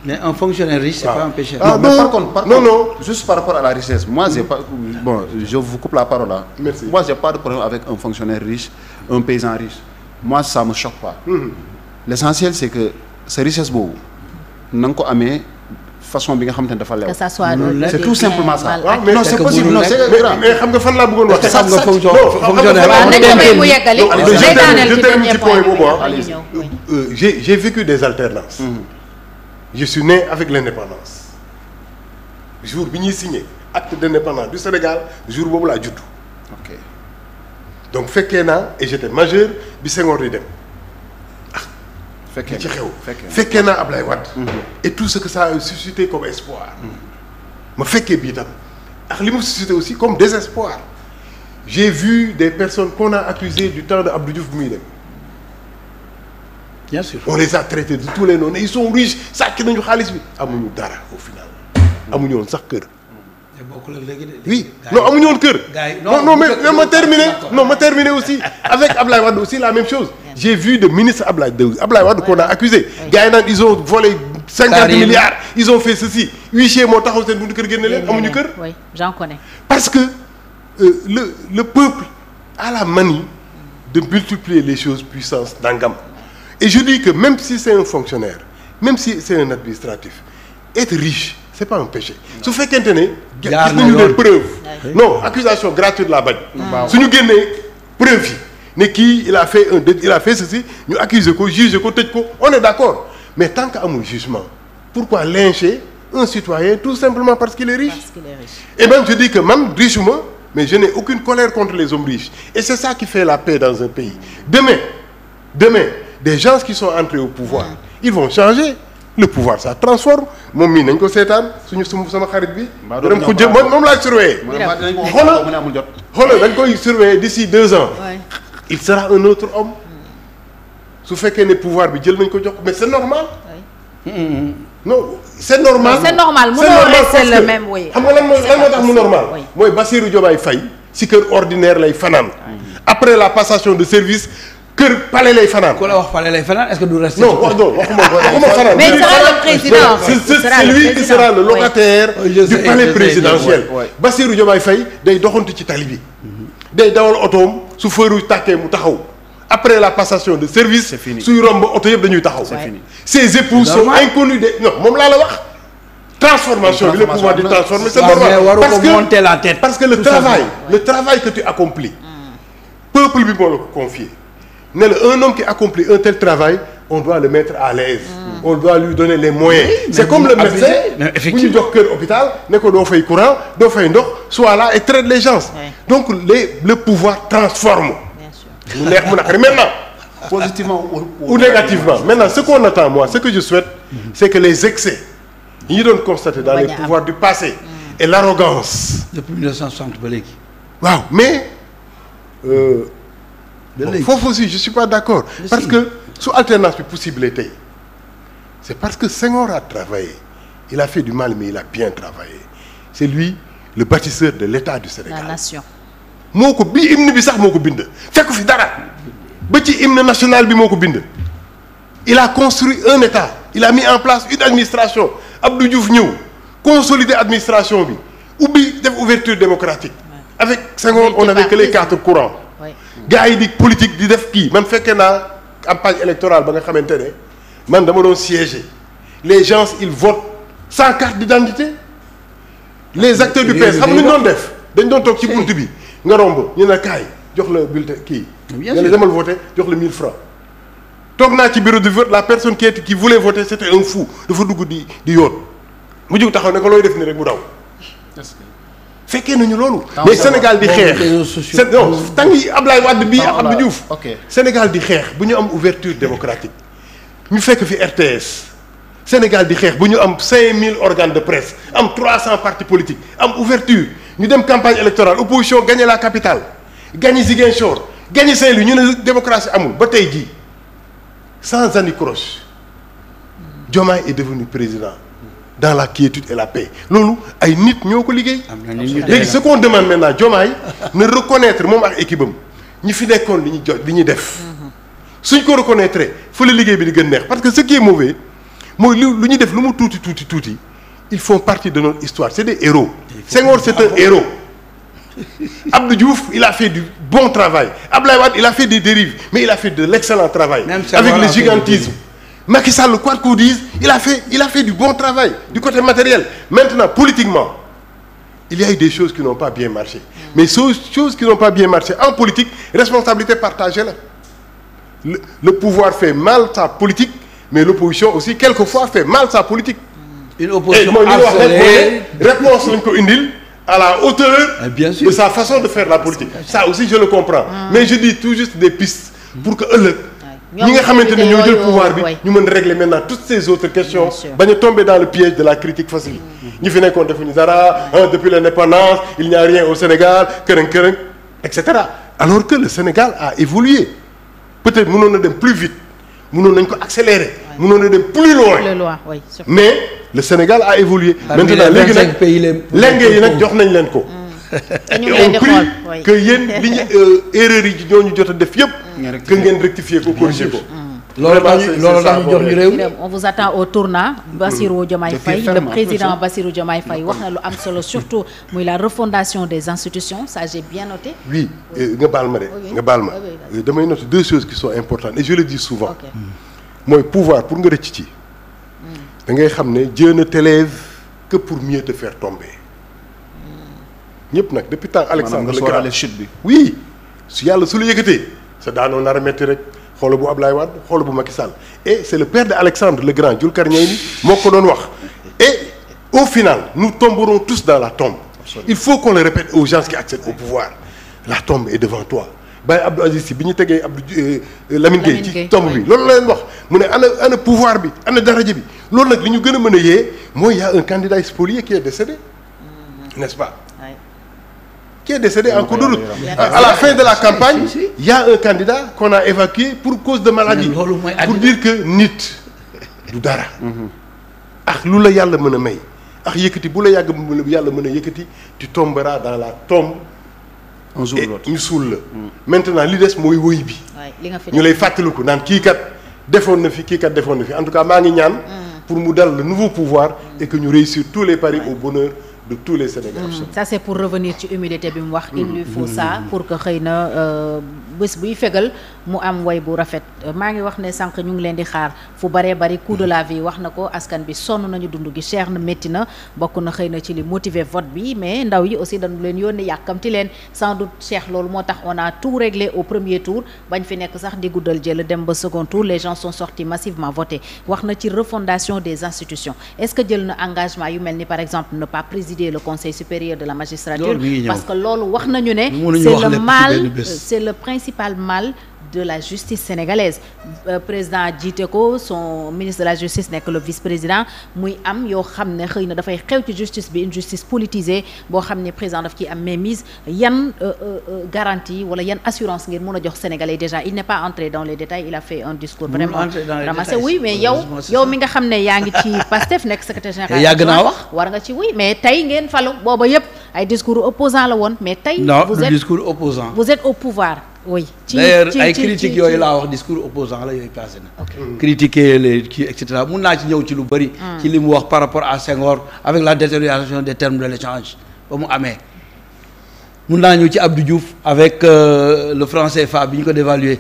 Mais un fonctionnaire riche c'est pas un péché. Ah, non, mais par contre non juste par rapport à la richesse moi j'ai pas bon je vous coupe la parole là. Merci. Moi j'ai pas de problème avec un fonctionnaire riche un paysan riche moi ça me choque pas. L'essentiel c'est que sa richesse boobu na nga ko amee façon bi nga xamante ne dafa lew. Que ça soit c'est tout simplement ça. mais non c'est possible non c'est grave. mais xam nga fan laa bëggoon wax. xam nga fonctionnaire je termine ci point boobu j'ai vécu des alternances. Je suis né avec l'indépendance. Jour bi ñuy signé acte d'indépendance du Sénégal jour boobu laa judd. Ok. Donc fekkee naa et j'étais majeur bi Senghor di dem. fekkee ci xew fekkee naa Ablaye Wade. Et tout ce que ça a suscité comme espoir. ma fekkee bii tam ak li mu suscité aussi comme désespoir. J'ai vu des personnes qu'on a accusées du temps de Abdou Diouf bi muy dem. Bien sûr. On les a traités de tous les noms ils sont riches sàcc nañu xaalis bi amuñu dara au final amuñu woon sax kër. Oui, non amuñu woon kër. Non mais ma terminer aussi avec Ablaye Wade aussi la même chose. J'ai vu de ministres Ablaye Wade qu'on a accusé. Gars yi naan ils ont volé 50 milliards, ils ont fait ceci. Huissier moo taxaw seen buntu kër génne leen amuñu kër. Oui, j'en connais. Parce que le peuple a la manie de multiplier les choses puissance nangam. Et je dis que même si c'est un fonctionnaire, même si c'est un administratif, être riche c'est pas un péché. Su fekkente ne gis nañu des preuves. Non, accusation gratuite la bañ. Suñu génnee preuve yi ne kii il a fait ceci ñu accuser ko juger ko tëj ko on est d'accord. Mais tant que amul jugement, pourquoi lyncher un citoyen tout simplement parce qu'il est riche? Et même je dis que man richuma mais je n'ai aucune colère contre les hommes riches. Et c'est ça qui fait la paix dans un pays. Demain, des gens qui sont entrés au pouvoir, ils vont changer. Le pouvoir ça transforme moom mii nañ ko seetaan sama xarit bi. dërëm ko jëm moom laa surveiller. xoolal dañ koy surveiller d'ici 2 ans. Il sera un autre homme. su fekkee ne pouvoir bi jël nañ ko jox mais c'est normal. Non c'est normal. C'est normal mënoo rester le même way. xam nga lan moo tax mu normal. mooy Bassirou Diomaye Faye si kër ordinaire lay fanaan. Après la passation de service. Kër palais lay fanaan. ku la wax palais lay fanaan est-ce que du rester. Non waxuma fanaan. Mais il sera le président. C'est lui qui sera le locataire du palais présidentiel. Bassirou Diomaye Faye day doxantu ci tali bi. day dawal otoom su feu rouge tàkkee mu taxaw après la passation de service. C'est fini. suy romb oto yëpp dañuy taxaw. C'est fini. Ces époux sont inconnus de non moom laa la wax. transformation bi le pouvoir di transformer c'est normal parce que le travail que tu accomplis. peuple bi moo la ko confier. ne la un homme qui accomplit un tel travail on doit le mettre à l'aise. on doit lui donner les moyens. C'est comme le médecin bu ñu jox kër hôpital ne ko doo fay courant doo fay ndox soit là et traite les gens. donc le pouvoir transforme. mu neex mu naqari maintenant. positivement ou négativement maintenant ce qu'on attend moi ce que je souhaite. c'est que les excès yi ñu doon constater dans les pouvoirs du passé. et l'arrogance depuis 1960 ba léegi. waaw mais. foofu aussi je suis pas d'accord. parce que su alternance bi possible tey. c'est parce que Senghor a travaillé il a fait du mal mais il a bien travaillé c'est lui le bâtisseur de l'État du Sénégal. la nation. moo ko bi hymne bi sax moo ko bind. fekk fi dara ba ci hymne national bi moo ko bind. il a construit un État il a mis en place une administration Abdou Diouf ñëw consolider administration bi ubbi def ouverture démocratique. avec Senghor on avait que les 4 courants. gars yi di politique di def kii man fekkee naa campagne électorale ba nga xamante ne man dama doon siéger les gens ils votent sans carte d'identité les acteurs du PS xam nga ñu doon def dañ doon toog ci buntu bi nga romb ñu ne kaay jox la bulletin kii nga ne demal voter jox la 1000 francs toog naa ci bureau de vote la personne qui voulait voter c'était un fou dafa dugg di yoot mu jóg taxaw ne ko looy def ni rek mu daw fekkee nañu loolu. mais Sénégal di xeex non tant yi Ablaye Wade bii ak Abdou Diouf. Sénégal di xeex bu ñu am ouverture démocratique ñu fekk fi RTS Sénégal di xeex bu ñu am 5000 organes de presse am 300 partis politiques am ouverture ñu dem campagne électorale opposition gagné la capitale gagné Ziguinchor gagné Saint-Louis ñu ne démocratie amul ba tey jii sans anicroche Diomaye est devenu président. dans la quiétude et la paix loolu ay nit ñoo ko liggéey. léegi ce qu'on demande maintenant Diomaye na reconnaître moom ak équipe am ñi fi nekkoon li ñuy def. suñ ko reconnaître fa la liggéey bi di gën neex parce que ce qui est mauvais mooy lu ñuy def lu mu tuuti ils font partie de notre histoire c'est des héros. Senghor c'est un héros. Abdou Diouf il a fait du bon travail Abdoulaye Wade il a fait des dérives mais il a fait de l'excellent travail. avec le gigantisme. Macky Sall quoi qu'on dise il a fait du bon travail du côté matériel maintenant politiquement il y a eu des choses qui n'ont pas bien marché mais choses qui n'ont pas bien marché en politique responsabilité partagée là le pouvoir fait mal sa politique mais l'opposition aussi quelquefois fait mal sa politique. une opposition réponse lañ ko indil à la hauteur de sa façon de faire la politique ça aussi je le comprends mais je dis tout juste des pistes pour que ëllëg ñi nga xamante ne ñoo jël pouvoir bi ñu mën régler maintenant toutes ces autres questions bañ a tomber dans le piège de la critique facile ñi fi nekkoon defuñu dara depuis l'indépendance il n'y a rien au Sénégal kërëng etc alors que le Sénégal a évolué peut-être mënoon na dem plus vite mënoon nañ ko accélérer mënoon na dem plus loin mais le Sénégal a évolué maintenant léegi nag lenge yi nag jox nañ leen ko et on prie que yéen li ñu erreurs yi ñooñu jot a def yëpp que ngeen rectifier ko corriger ko. loolu tax ñu jox ñu réew. on vous attend au tournant. Bassirou Diomaye Faye le président Bassirou Diomaye Faye wax na lu am solo surtout muy la refondation des institutions ça j'ai bien noté. oui nga baal ma de. nga baal ma damay noter 2 choses qui sont importantes et je le dis souvent. mooy pouvoir pour nga rëcc ci. da ngay xam ne Dieu ne t'élève que pour mieux te faire tomber. ñëpp nag depuis temps Alexandre le Grand chute bi. oui su yàlla su la yëkkatee sa daanoo nar a metti rek xoolal bu Ablaye Wade xoolal bu Macky Sall et c'est le père de Alexandre le Grand Jules Carniani moo ko doon wax et au final nous tomberons tous dans la tombe. Absolument. Il faut qu'on le répète aux gens qui accèdent au pouvoir la tombe est devant toi Baye Abdou Aziz Sy bi ñu tegee Lamine Gueye ci tombe bi loolu la leen wax mu ne ana pouvoir bi ana daraja bi loolu nag li ñu gën a mën a yee mooy y a un candidat spolié qui est décédé n'est-ce pas. Qui est décédé en cours de route. À la fin de la campagne, il y a un candidat qu'on a évacué pour cause de maladie. Pour dire que nit du dara. ak lu la yàlla mën a may ak yëkkati bu la yàlla mën a yëkkati tu tomberas dans la tombe. un jour ou l'autre ñu suul la. maintenant li des mooy woy bi. ñu lay fàttaliku naan kii kat defoon na fi kii kat defoon na fi en tout cas maa ngi ñaan. pour mu dal le nouveau pouvoir et que ñu réussir tous les paris au bonheur. de tous les Sénégalais. Ça c'est pour revenir ci humilité bi mu wax il lui faut ça pour que xëy na bés buy fegal mu am way bu rafet maa ngi wax ne sànq ñu ngi leen di xaar fu baree bari coût de la vie wax na ko askan bi sonn nañu dund gi cher na métti na bokk na xëy na ci li motiver vote bi mais ndaw yi aussi dañu leen yónni yàkkamti leen sans doute Cheikh loolu moo tax on a tout réglé au premier tour bañ fi nekk sax di guddal jël dem ba second tour les gens sont sortis massivement voter wax na ci refondation des institutions est-ce que jël na engagement yu mel ni par exemple ne pas présider le conseil supérieur de la magistrature parce que loolu wax nañu ne c'est le principal mal de la justice sénégalaise président jiite ko son ministre de la justice nekk le vice-président muy am yoo xam ne xëy na dafay xew ci justice bi une justice politisée boo xam ne président daf ciy am mainmise yan garantie wala yan assurance ngeen mën a jox sénégalais déjà il n'est pas entré dans les détails il a fait un discours vraiment ramassé oui mais yow mi nga xam ne yaa ngi ci Pastef nekk secrétaire général yàgg naa wax war nga ci oui mais tey ngeen falu booba yëpp ay discours opposant la woon mais tey vous êtes au pouvoir oui d'ailleurs ay critiques yooyu laa wax discours opposant la yooyu passé na critiquer les kii et cetera mun naa ci ñëw ci lu bëri ci li mu wax par rapport à Senghor avec la détérioration des termes de l'échange ba mu amee mun naa ñëw ci Abdou Diouf avec le franc CFA bi ñu ko dévaluer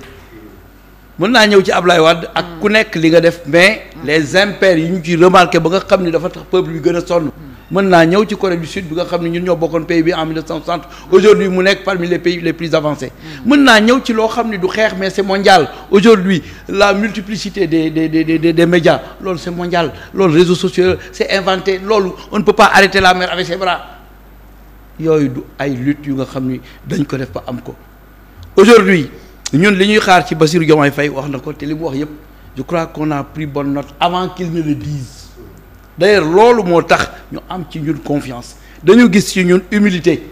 mun naa ñëw ci Ablaye Wade ak ku nekk li nga def mais les impairs yi ñu ci remarqué ba nga xam ni dafa tax peuple bi gën a sonn mën naa ñëw ci Corée du Sud bi nga xam ne ñun ñoo bokkoon pays bi en 1960 aujourd'hui mu nekk parmi les pays les plus avancés mën naa ñëw ci loo xam ne du xeex mais c'est mondial aujourd'hui la multiplicité des médias loolu c'est mondial loolu réseaux sociaux c'est inventé loolu on ne peut pas arrêter la mer avec ses bras yooyu du ay lutte yu nga xam ni dañ ko def ba am ko aujourd'hui ñun li ñuy xaar ci Bassirou Diomaye Faye wax na ko te li mu wax yépp je crois qu'on a pris bonne note avant qu'il ne le dise d'ailleurs loolu moo tax ñu am ci ñun confiance dañu gis ci ñun humilité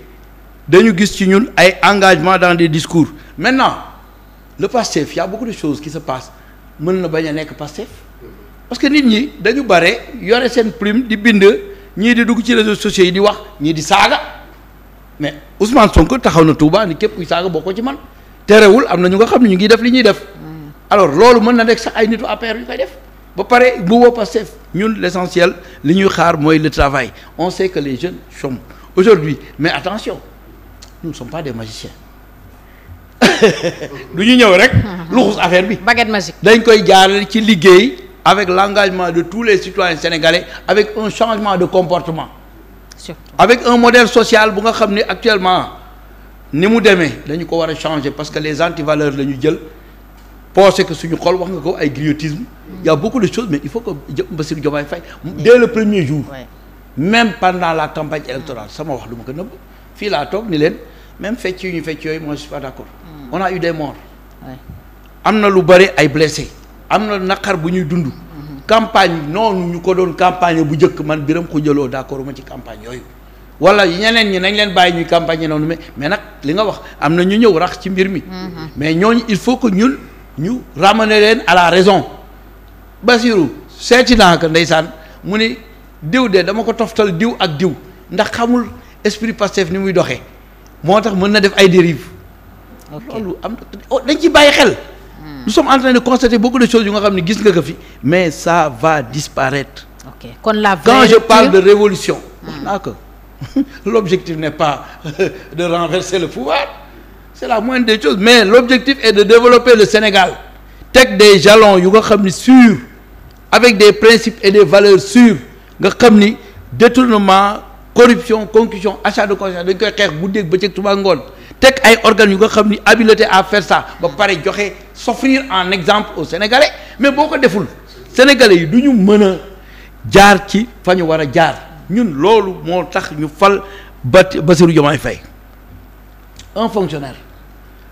dañu gis ci ñun ay engagement dans des discours maintenant le Pastef y a beaucoup de choses qui se passent mën na bañ a nekk Pastef parce que nit ñi dañu bare yore seen plume di bind ñii di dugg ci réseaux sociaux yi di wax ñii di saaga mais Ousmane Sonko taxaw na Touba ni képp kuy saaga bokkoo ci man terewul am na ñu nga xam ne ñu ngi def li ñuy def alors loolu mën na nekk sax ay nitu APR yu koy def ba pare bu woo Pastef ñun l'essentiel li ñuy xaar mooy le travail on sait que les jeunes chôment aujourd'hui mais attention nous ne sommes pas des magiciens du ñu ñëw rek luxus affaire bi baguette magique dañ koy jaarale ci liggéey avec l'engagement de tous les citoyens sénégalais avec un changement de comportement surtout avec un modèle social bu nga xam ni actuellement ni mu demee dañu ko war a changer parce que les antivaleurs la ñu jël pensé que suñu xol wax nga ko ay griotisme il y a beaucoup de choses mais il faut que Bassirou Diomaye Faye dès le premier jour même pendant la campagne électorale sama wax du ma ko nëbb fii laa toog ni leen même fecc yu ñu fecc yooyu moi je suis pas d'accord on a eu des morts am na lu bëri ay blessés am na naqar bu ñuy dund campagne noonu ñu ko doon campagne bu njëkk man Birame Khoudia Lo d'accord ma ci campagne yooyu wala ñeneen ñi nañ leen bàyyi ñuy campagne noonu mais nag li nga wax am na ñu ñëw rax ci mbir mi mais ñooñu il faut que ñun ñu ramener leen à la raison Bassirou seeti naa ko ndeysaan mu ni diw de dama ko toftal diw ak diw ndax xamul esprit Pastef ni muy doxee moo tax mën na def ay dérives loolu am dañ ci bàyyi xel nous sommes en train de constater beaucoup de choses yu nga xam ne gis nga ko fi mais ça va disparaître kon la quand je parle de révolution wax naa ko l'objectif n'est pas de renverser le pouvoir c'est la moindre des choses mais l'objectif est de développer le Sénégal teg des jalons yu nga xam ni sûrs avec des principes et des valeurs sûres nga xam ni détournement corruption concussion achat de conscience dañ koy xeex guddeeg bëccëg suba ngoon teg ay organes yu nga xam ni habilité à faire ça ba pare joxe s'offrir en exemple aux Sénégalais mais boo ko deful Sénégalais yi du ñu mën a jaar ci fa ñu war a jaar ñun loolu moo tax ñu fal Bassirou Diomaye Faye un fonctionnaire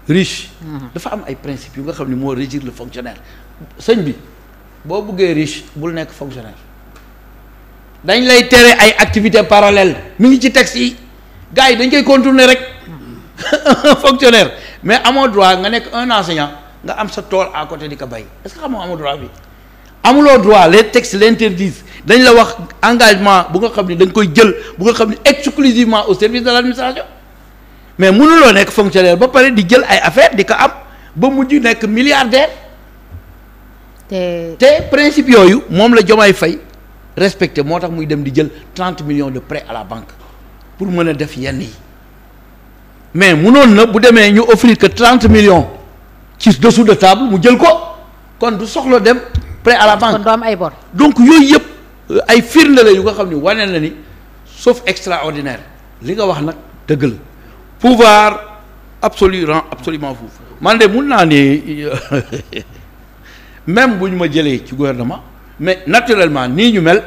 riche dafa am ay principes yu nga xam ne moo régir le fonctionnaire sëñ bi boo bëggee riche bul nekk fonctionnaire dañ lay tere ay activités parallèles mi ngi ci texte yi gars yi dañ koy contourner rek un fonctionnaire mais amoo droit nga nekk un enseignant nga am sa tool à côté di ko bay est-ce que amoo droit bi amuloo droit les textes l'interdisent dañ la wax engagement bu nga xam ne da nga koy jël bu nga xam ne exclusivement au service de l'administration mais mënuloo nekk fonctionnaire ba pare di jël ay affaire di ko am ba mujj nekk milliardaire te principe yooyu moom la Diomaye Faye respecté moo tax muy dem di jël 30 millions de prêts à la banque pour mën a def yenn yi mais mënoon na bu demee ñu offrir que 30 millions ci dessous de table mu jël ko kon du soxla dem prêt à la banque. kon doo am ay bor. donc yooyu yëpp ay firnde la yu nga xam ne wane na ni sauf extraordinaire li nga wax nag dëgg la pouvoir absolu rend absolument fou man de mun naa ne même bu ñu ma jëlee ci gouvernement mais naturellement nii ñu mel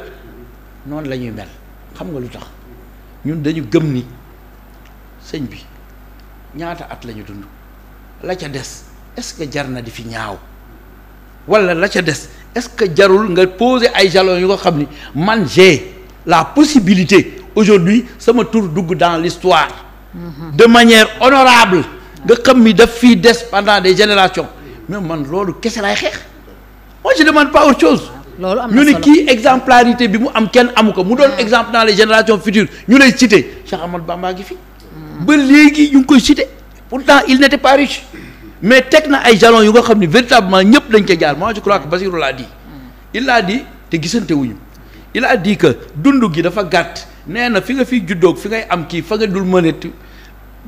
noonu la ñuy mel xam nga lu tax ñun dañu gëm ni sëñ bi ñaata at la ñu dund la ca des est-ce que jar na di fi ñaaw walla la ca des est-ce que jarul nga poser ay jalons yu nga xam ni man j'ai la possibilité aujourd'hui sama tour dugg dans l'histoire de manière honorable nga xam ni daf fii des pendant des générations mais man loolu kese laay xeex moi je demande pas autre chose loolu am ñu na ne solo kii exemplarité bi mu am kenn amu ko mu doon exemple dans les générations futures ñu lay citer Cheikh Ahmadou Bamba ngi fi ba léegi ñu ngi koy citer pourtant il n'était pas riche mais teg na ay jalons yu nga xam ni véritablement ñëpp dañ ko jaar moi je crois que Bassirou l'a dit il l'a dit te gisante wuñu il a dit que dund gi dafa gàtt nee na fi nga fiy juddoog fi ngay am kii fa nga dul mëne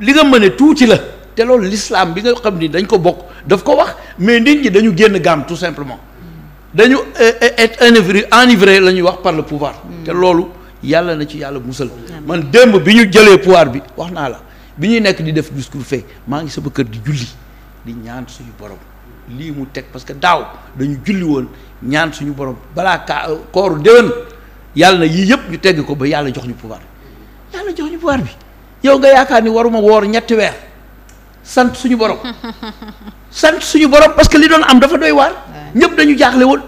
li nga mëne tuuti la te loolu l'islam bi nga xam ni dañ ko bokk daf ko wax mais nit ñi dañu génn gamme tout simplement dañu être enivré la ñuy wax par le pouvoir te loolu yàlla na ci yàlla musal man démb bi ñu jëlee pouvoir bi wax naa la bi ñuy nekk di def discours fait maa ngi sama kër di julli di ñaan suñu borom lii mu teg parce que daaw dañu julli woon ñaan suñu borom balaa kooru déwén yàlla na yii yëpp ñu tegg ko ba yàlla jox ñu pouvoir bi yàlla jox ñu pouvoir bi yow nga yaakaar ni waruma woor ñetti weer sant suñu borom sant suñu borom parce que li doon am dafa doy waar ñëpp dañu jaaxle woon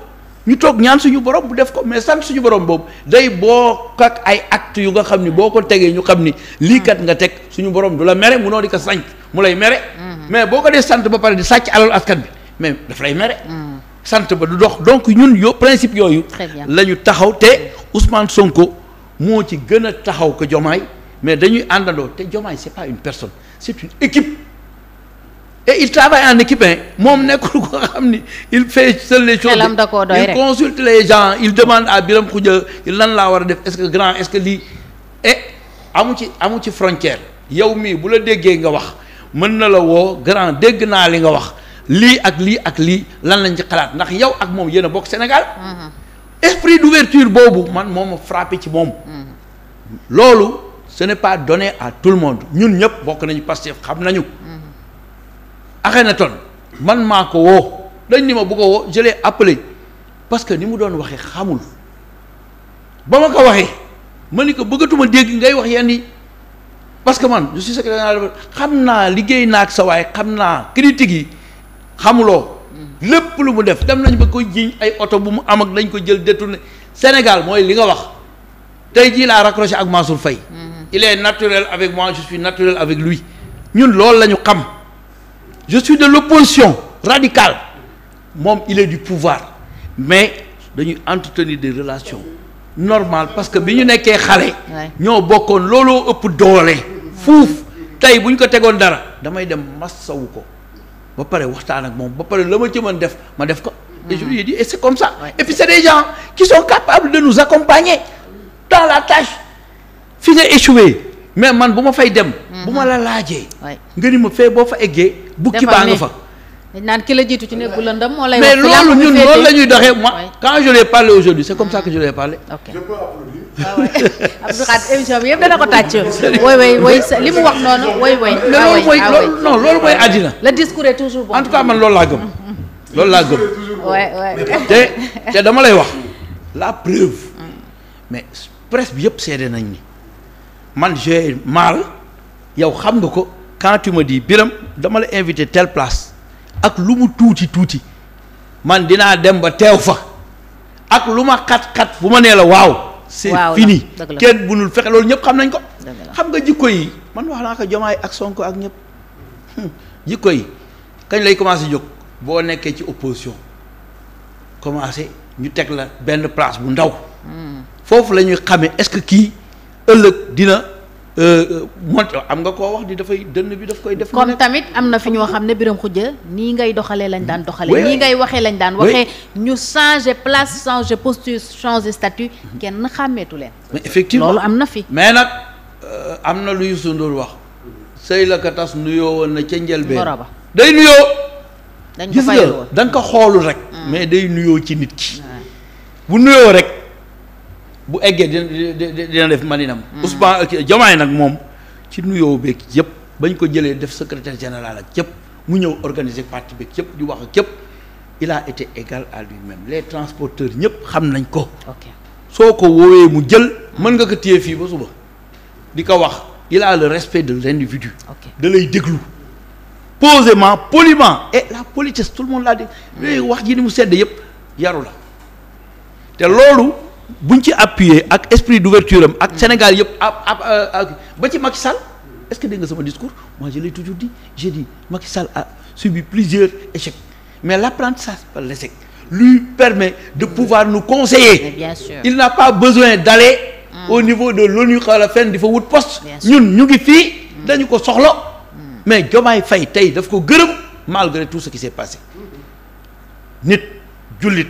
ñu toog ñaan suñu borom bu def ko mais sant suñu borom boobu day bokk ak ay actes yu nga xam ni boo ko tegee ñu xam ni lii kat nga teg suñu borom du la mere munoo di ko sant mu lay mere mais boo ko dee sant ba pare di sàcc alal askan bi mais daf lay mere sant ba du dox donc ñun principe yooyu la ñu taxaw te Ousmane Sonko moo ci gën a taxaw ko Diomaye mais dañuy àndandoo te Diomaye c'est pas une personne c'est une équipe et il travaille en équipe moom nekkul ko xam ni il fait seul les choses il consulte les gens il demande à Birame Khoudia lan laa war a def est-ce que grand est-ce que lii et amu ci frontière yow mii bu la déggee nga wax mën na la woo grand dégg naa li nga wax lii ak lii ak lii lan lañ ci xalaat ndax yow ak moom yéen a bokk Sénégal esprit d'ouverture boobu man moo ma frappé ci moom loolu ce n'est pas donné à tout le monde ñun ñëpp bokk nañu Pastef xam nañu Akhenaton man maa ko woo dañ ni ma bu ko woo je l'ai appelé parce que ni mu doon waxee xamul ba ma ko waxee ma ni ko bëggatuma dégg ngay wax yenn yi parce que man je suis secrétaire xam naa liggéey naa ak sa waay xam naa critique yi xamuloo lépp lu mu def dem nañ ba koy jiiñ ay oto bu mu am ak dañ ko jël détourné Sénégal mooy li nga wax tey jii laa raccroché ak Mansour Faye il est naturel avec moi je suis naturel avec lui ñun loolu la ñu xam je suis de l'opposition radicale moom il est du pouvoir mais dañuy entretenir des relations normales parce que bi ñu nekkee xale ñoo bokkoon looloo ëpp doole fuuf tey bu ñu ko tegoon dara damay dem massawu ko ba pare waxtaan ak moom ba pare la ma ci mën def ma def ko et je lui ai dit et c'est comme ça et puis c'est des gens qui sont capables de nous accompagner dans la tâche fi nga échoué mais man bu ma fay dem bu ma la laajee nga ni ma fee boo fa eggee bukki baa nga fa naan ki la jiitu ci nekk bu lëndëm moo lay mais loolu ñun loolu la ñuy doxee moi quand je lui ai parlé aujourd'hui c'est comme ça que je lui ai parlé je peux applaudir. Abdou Khadre émission bi yëpp dana ko tàcc woy li mu wax noonu woy loolu mooy non loolu mooy àddina le discours est toujours bon en tout cas man loolu laa gëm loolu laa gëm te dama lay wax la preuve mais presse bi yëpp seede nañ ni man j'ai mal yow xam nga ko quand tu me dis Birame dama la invité telle place ak lu mu tuuti man dinaa dem ba teew fa ak lu ma xat-xat bu ma nee la waaw c'est fini kenn bunul fexe loolu ñëpp xam nañ ko xam nga jikko yi man wax naa ko Diomaye ak Sonko ak ñëpp jikko yi kañ lay commencé jóg boo nekkee ci opposition commencé ñu teg la benn place bu ndaw foofu la ñuy xamee est-ce que kii ëllëg dina monte am nga koo wax di dafay dënn bi daf koy def kon tamit am na fi ñoo xam ne Birame Khoudia nii ngay doxalee lañ daan doxalee nii ngay waxee lañ daan waxee ñu changer place changer posture changer statut kenn xàmmeetu leen mais effectivement loolu am na fi mais nag am na lu Youssou Ndour wax sëy la ka tas nuyoo woon na ca njëlbeen ngoro ba day nuyoo gis nga da nga ko xoolul rek. mais day nuyoo ci nit ki. bu nuyoo rek bu eggee dina def maninam. Ousmane Diomaye nag moom ci nuyoo beeg yëpp bañ ko jëlee def secrétaire général ak yëpp mu ñëw organiser parti beeg yëpp di wax ak yëpp il a été égal à lui-même les transporteurs ñëpp xam nañ ko. soo ko woowee mu jël mën nga ko téye fii ba suba di ko wax il a le respect de l'individu. da lay déglu posément poliment et la politesse tout le monde l'a dit. yooyu wax ji ni mu sedd yëpp yaru la te loolu buñ ci appuyer ak esprit d'ouverture am ak Sénégal yëpp ba ci Macky Sall est-ce que dégg nga sama discours moi je l'ai toujours dit j'ai dit Macky Sall a subi plusieurs échecs mais l'apprentissage par l'échec lui permet de pouvoir nous conseiller. Bien sûr. Il n'a pas besoin d'aller au niveau de l'ONU à la fin di fa wut poste ñun ñu ngi fii dañu ko soxla mais Diomaye Faye tey daf ko gërëm malgré tout ce qui s'est passé nit jullit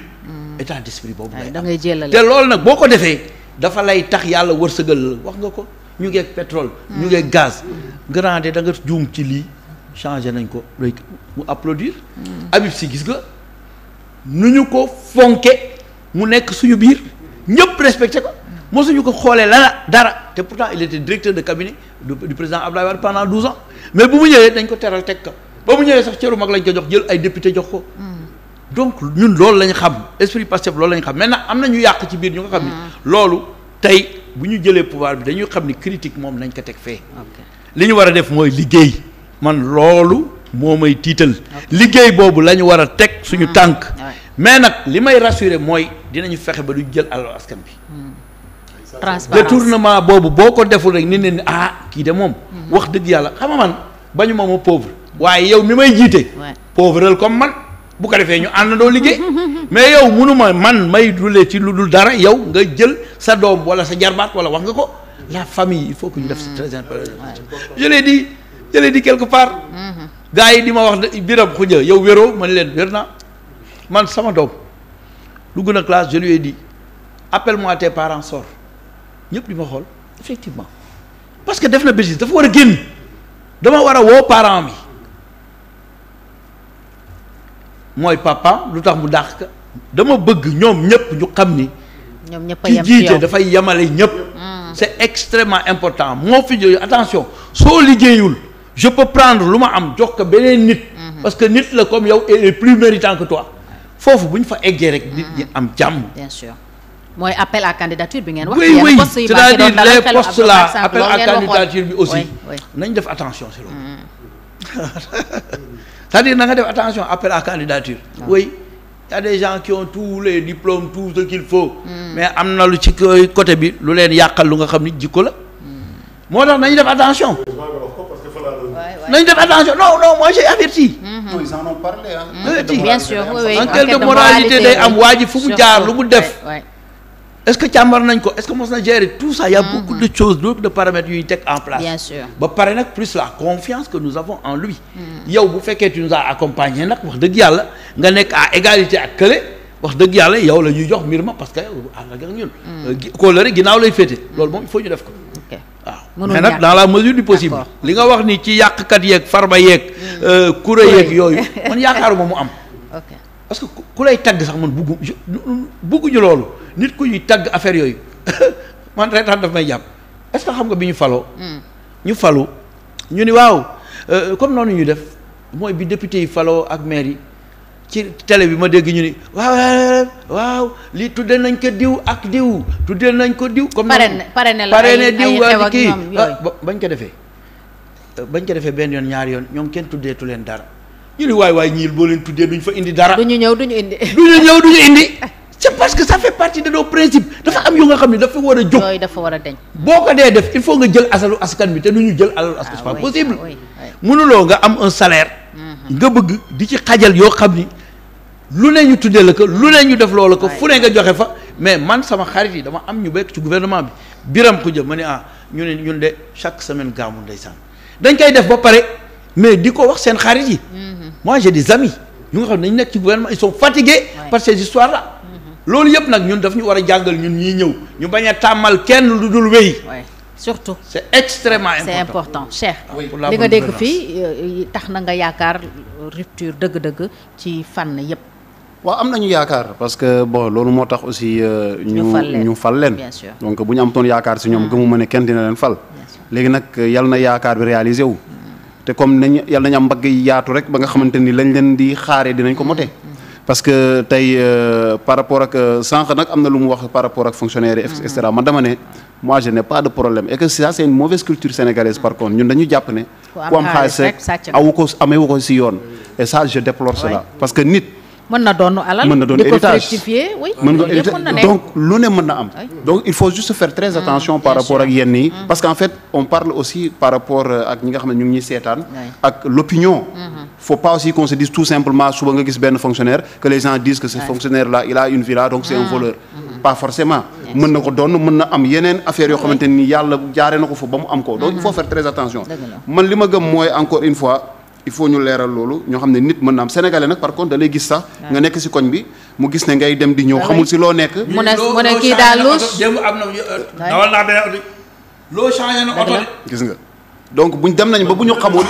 état d'esprit boobu lay da ngay jëlale te loolu nag boo ko defee dafa lay tax yàlla wërsëgal la wax nga ko ñu ngeeg pétrole ñu ngeeg gaz grande da nga juum ci lii changé nañ ko léegi mu applaudir Habib Sy gis nga nu ñu ko fonke mu nekk suñu biir ñëpp respecté ko mosuñu ko xoolee dara te pourtant il était directeur de cabinet du président Abdoulaye Wade pendant 12 ans mais bu mu ñëwee dañ ko teral teg ko ba mu ñëwee sax cëru mag lañ ko jox jël ay député jox ko donc ñun loolu lañ xam esprit Pastef loolu lañ xam maintenant am na ñu yàq ci biir ñu nga xam ni loolu tey bu ñu jëlee pouvoir bi dañuy xam ni critique moom nañ ko teg fee li ñu war a def mooy liggéey man loolu moo may tiital liggéey boobu la ñu war a teg suñu tànk mais nag li may rassurer mooy dinañu fexe ba duñ jël alal askan bi transparence détournement boobu boo ko deful rek nit ne kii de moom wax dëgg yàlla xam nga man bañu ma pauvre waaye yow mi may jiite pauvreal comme man bu ko defee ñu àndandoo liggéey mais yow mënuma man may dule ci lu dul dara yow nga jël sa doom wala sa jarbaat wala wax nga ko la famille il faut que ñu def c'est très important je l'ai dit quelque part gars yi di ma wax Biram Khoudia yow wéroo man leen wér naa man sama doom lu gën a classe je lui ai dit appelle-moi tes parents sors ñëpp di ma xool effectivement parce que def na bêtise dafa war a génn dama war a woo parent mi mooy papa lu tax mu dàq ka dama bëgg ñoom ñëpp ñu xam ni ñoom ñëpp a ki yem ci jiite yow dafay yemale ñëpp c'est extrêmement important moo fi jógee attention soo liggéeyul je peux prendre lu ma am jox ko beneen nit parce que nit la comme yow et est plus méritant que toi foofu bu ñu fa eggee rek nit ñi am jàmm. bien sûr mooy appel à candidature bi ngeen wax. oui oui c'est-à-dire les postes là appel à candidature bi aussi nañ def attention si loolu. c'est-à-dire na nga def attention appel à candidature. oui y a des gens qui ont tous les diplômes tout ce qu'il faut. mais am na lu ci côté bi lu leen yàqal lu nga xam ni jikko la. moo tax nañu def attention. nañu def attention non moi j'ai averti. ils en ont parlé bien sûr oui enquête de moralité day am waa ji fu mu jaar lu mu def. est-ce que càmbar nañ ko est-ce que mos na gérer tout ça. Il y a beaucoup de choses beaucoup de paramètres yu ñu teg en place. bien sûr ba pare nag plus la confiance que nous avons en lui. yow bu fekkee tu nous as accompagné nag wax dëgg yàlla nga nekk à égalité ak kële wax dëgg yàlla yow la ñuy jox mbir ma parce que ànd ak ñun. kóolare ginnaaw lay féete loolu moom il faut ñu def ko. waaw mais nag dans la mesure du possible. li nga wax ni ci yàqkat yeeg farba yeeg. kuré yeeg yooyu man yaakaaruma mu am. parce que ku lay tagg sax man bugguñu loolu nit ku ñuy tagg affaire yooyu man reetaan daf may jàpp est-ce que xam nga bi ñu faloo ñu falu ñu ni waaw comme noonu ñu def mooy bi député yi faloo ak maire yi ci télé bi ma dégg ñu ni waaw lii tuddee nañ ko diw ak diw tuddee nañ ko diw comme parrainé diw ak kii bañ ko defee benn yoon ñaari yoon ñoom kenn tuddeetu leen dara ñu ni waay ñiil boo leen tuddee duñ fa indi dara duñu ñëw duñu indi c'est parce que ça fait partie de nos principes dafa am yu nga xam ne dafa war a jóg yooyu dafa war a deñ boo ko dee def il faut nga jël asalu askan bi te du ñu jël alalu askan c'est pas possible mënuloo nga am un salaire nga bëgg di ci xajal yoo xam ni lu ne ñu tuddee la ko lu ne ñu def loolu ko fu ne nga joxe fa mais man sama xarit yi dama am ñu bekk ci gouvernement bi Biram Khoudia ma ne ñun de chaque semaine gaamu ndeysaan dañ koy def ba pare mais di ko wax seen xarit yi moi j'ai des amis ñu nga xam ne dañu nekk ci gouvernement ils sont fatigués par ces histoires là loolu yëpp nag ñun daf ñu war a jàngal ñun ñii ñëw ñu bañ a tàmmal kenn lu dul wéy surtout c'est extrêmement important c'est important Cheikh li nga dégg fii tax na nga yaakaar rupture dëgg-dëgg ci fànn yépp. waaw am nañu yaakaar parce que bon loolu moo tax aussi ñu fal leen donc bu ñu am toon yaakaar si ñoom gëmuma ne kenn dina leen fal léegi nag yal na yaakaar bi réalisé wu te comme yal nañu am mbagg yi yaatu rek ba nga xamante ni lañ leen di xaaree dinañ ko mote parce que tey par rapport ak sànq nag am na lu mu wax par rapport ak fonctionnaire yi et cetera man dama ne moi je n'ai pas de problème et que ça c'est une mauvaise culture sénégalaise par contre ñun dañu jàpp ne ku am xaalis rek amewu ko si yoon et ça je déplore cela parce que nit mën na doon alal mën na doon héritage mën nga donc lu ne mën na am donc il faut juste faire très attention par rapport ak yenn yi parce qu'en fait on parle aussi par rapport ak ñi nga xam ne ñu ngi ñuy seetaan ak l'opinion faut pas aussi qu'on se dise tout simplement suba nga gis benn fonctionnaire que les gens disent que ce fonctionnaire là il a une villa donc c'est un voleur pas forcément mën na ko doon mën na am yeneen affaires yoo xamante ni yàlla jaaree na ko fa ba mu am ko donc il faut faire très attention man li ma gëm mooy encore une fois il faut ñu leeral loolu ñoo xam ne nit mën na am sénégalais nag par contre da lay gis sax nga nekk ci koñ bi mu gis ne ngay dem di ñëw xamul ci loo nekk mu ne kii daal louche démb am na dawal naa benn oto loo changé na oto de gis nga donc buñ dem nañ ba bu ñu xamul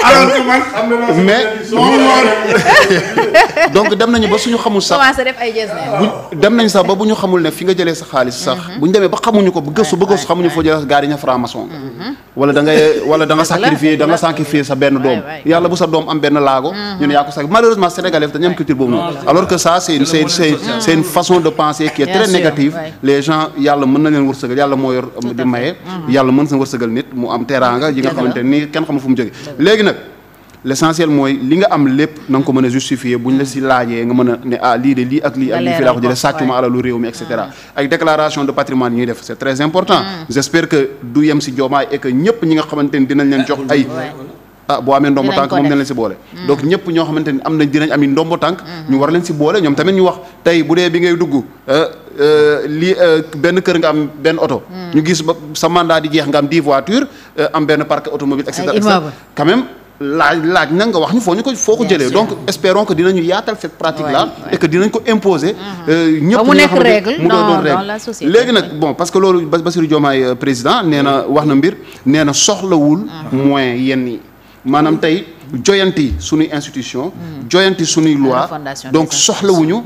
alors que man mais donc dem nañu ba suñu xamul sax commencé def ay dem nañ sax ba bu ñu xamul ne fi nga jëlee sa xaalis sax bu ñu demee ba xamuñu ko ba gëstu xamuñu foo jëlee gaari ña franc-maçon wala da nga sacrifier sa benn doom yàlla bu sa doom am benn laago ñu ne yaa ko sax malheureusement sénégalais dañu am culture boobu noonu alors que ça c'est une façon de penser qui est très négative les gens yàlla mën na leen wërsëgal yàlla moo yor di maye yàlla mën sa wërsëgal nit mu am teraanga yi nga xamante ni kenn xamul fu mu jóge léegi nag l'essentiel mooy li nga am lépp na nga ko mën a justifier buñ la si laajee nga mën a ne lii de lii ak lii fii laa ko jëlee sàccuma alalu réew mi et cetera ay déclaration de patrimoine yi ñuy def c'est très important j'espère que du yem si Diomaye et que ñëpp ñi nga xamante ni dinañ leen jox ay boo amee ndombo tànk moom dinañ leen si boole donc ñëpp ñoo xamante ni am nañ dinañ ami ndombo tànk ñu war leen si boole ñoom tamit ñu wax tey bu dee bi ngay dugg lii benn kër nga am benn oto ñu gis ba sa mandat di jeex nga am 10 voitures am benn parc automobile et cetera quand même laaj na nga wax ñu foo ko jëlee donc espérons que dinañu yaatal cette pratique là et que dinañ ko imposer ñëpp mu nekk règle mu doon règle léegi nag bon parce que loolu Bassirou Diomaye président nee na wax na mbir nee na soxlawul moyen yenn yi maanaam tey joyanti suñuy institution joyanti suñuy loi donc soxlawuñu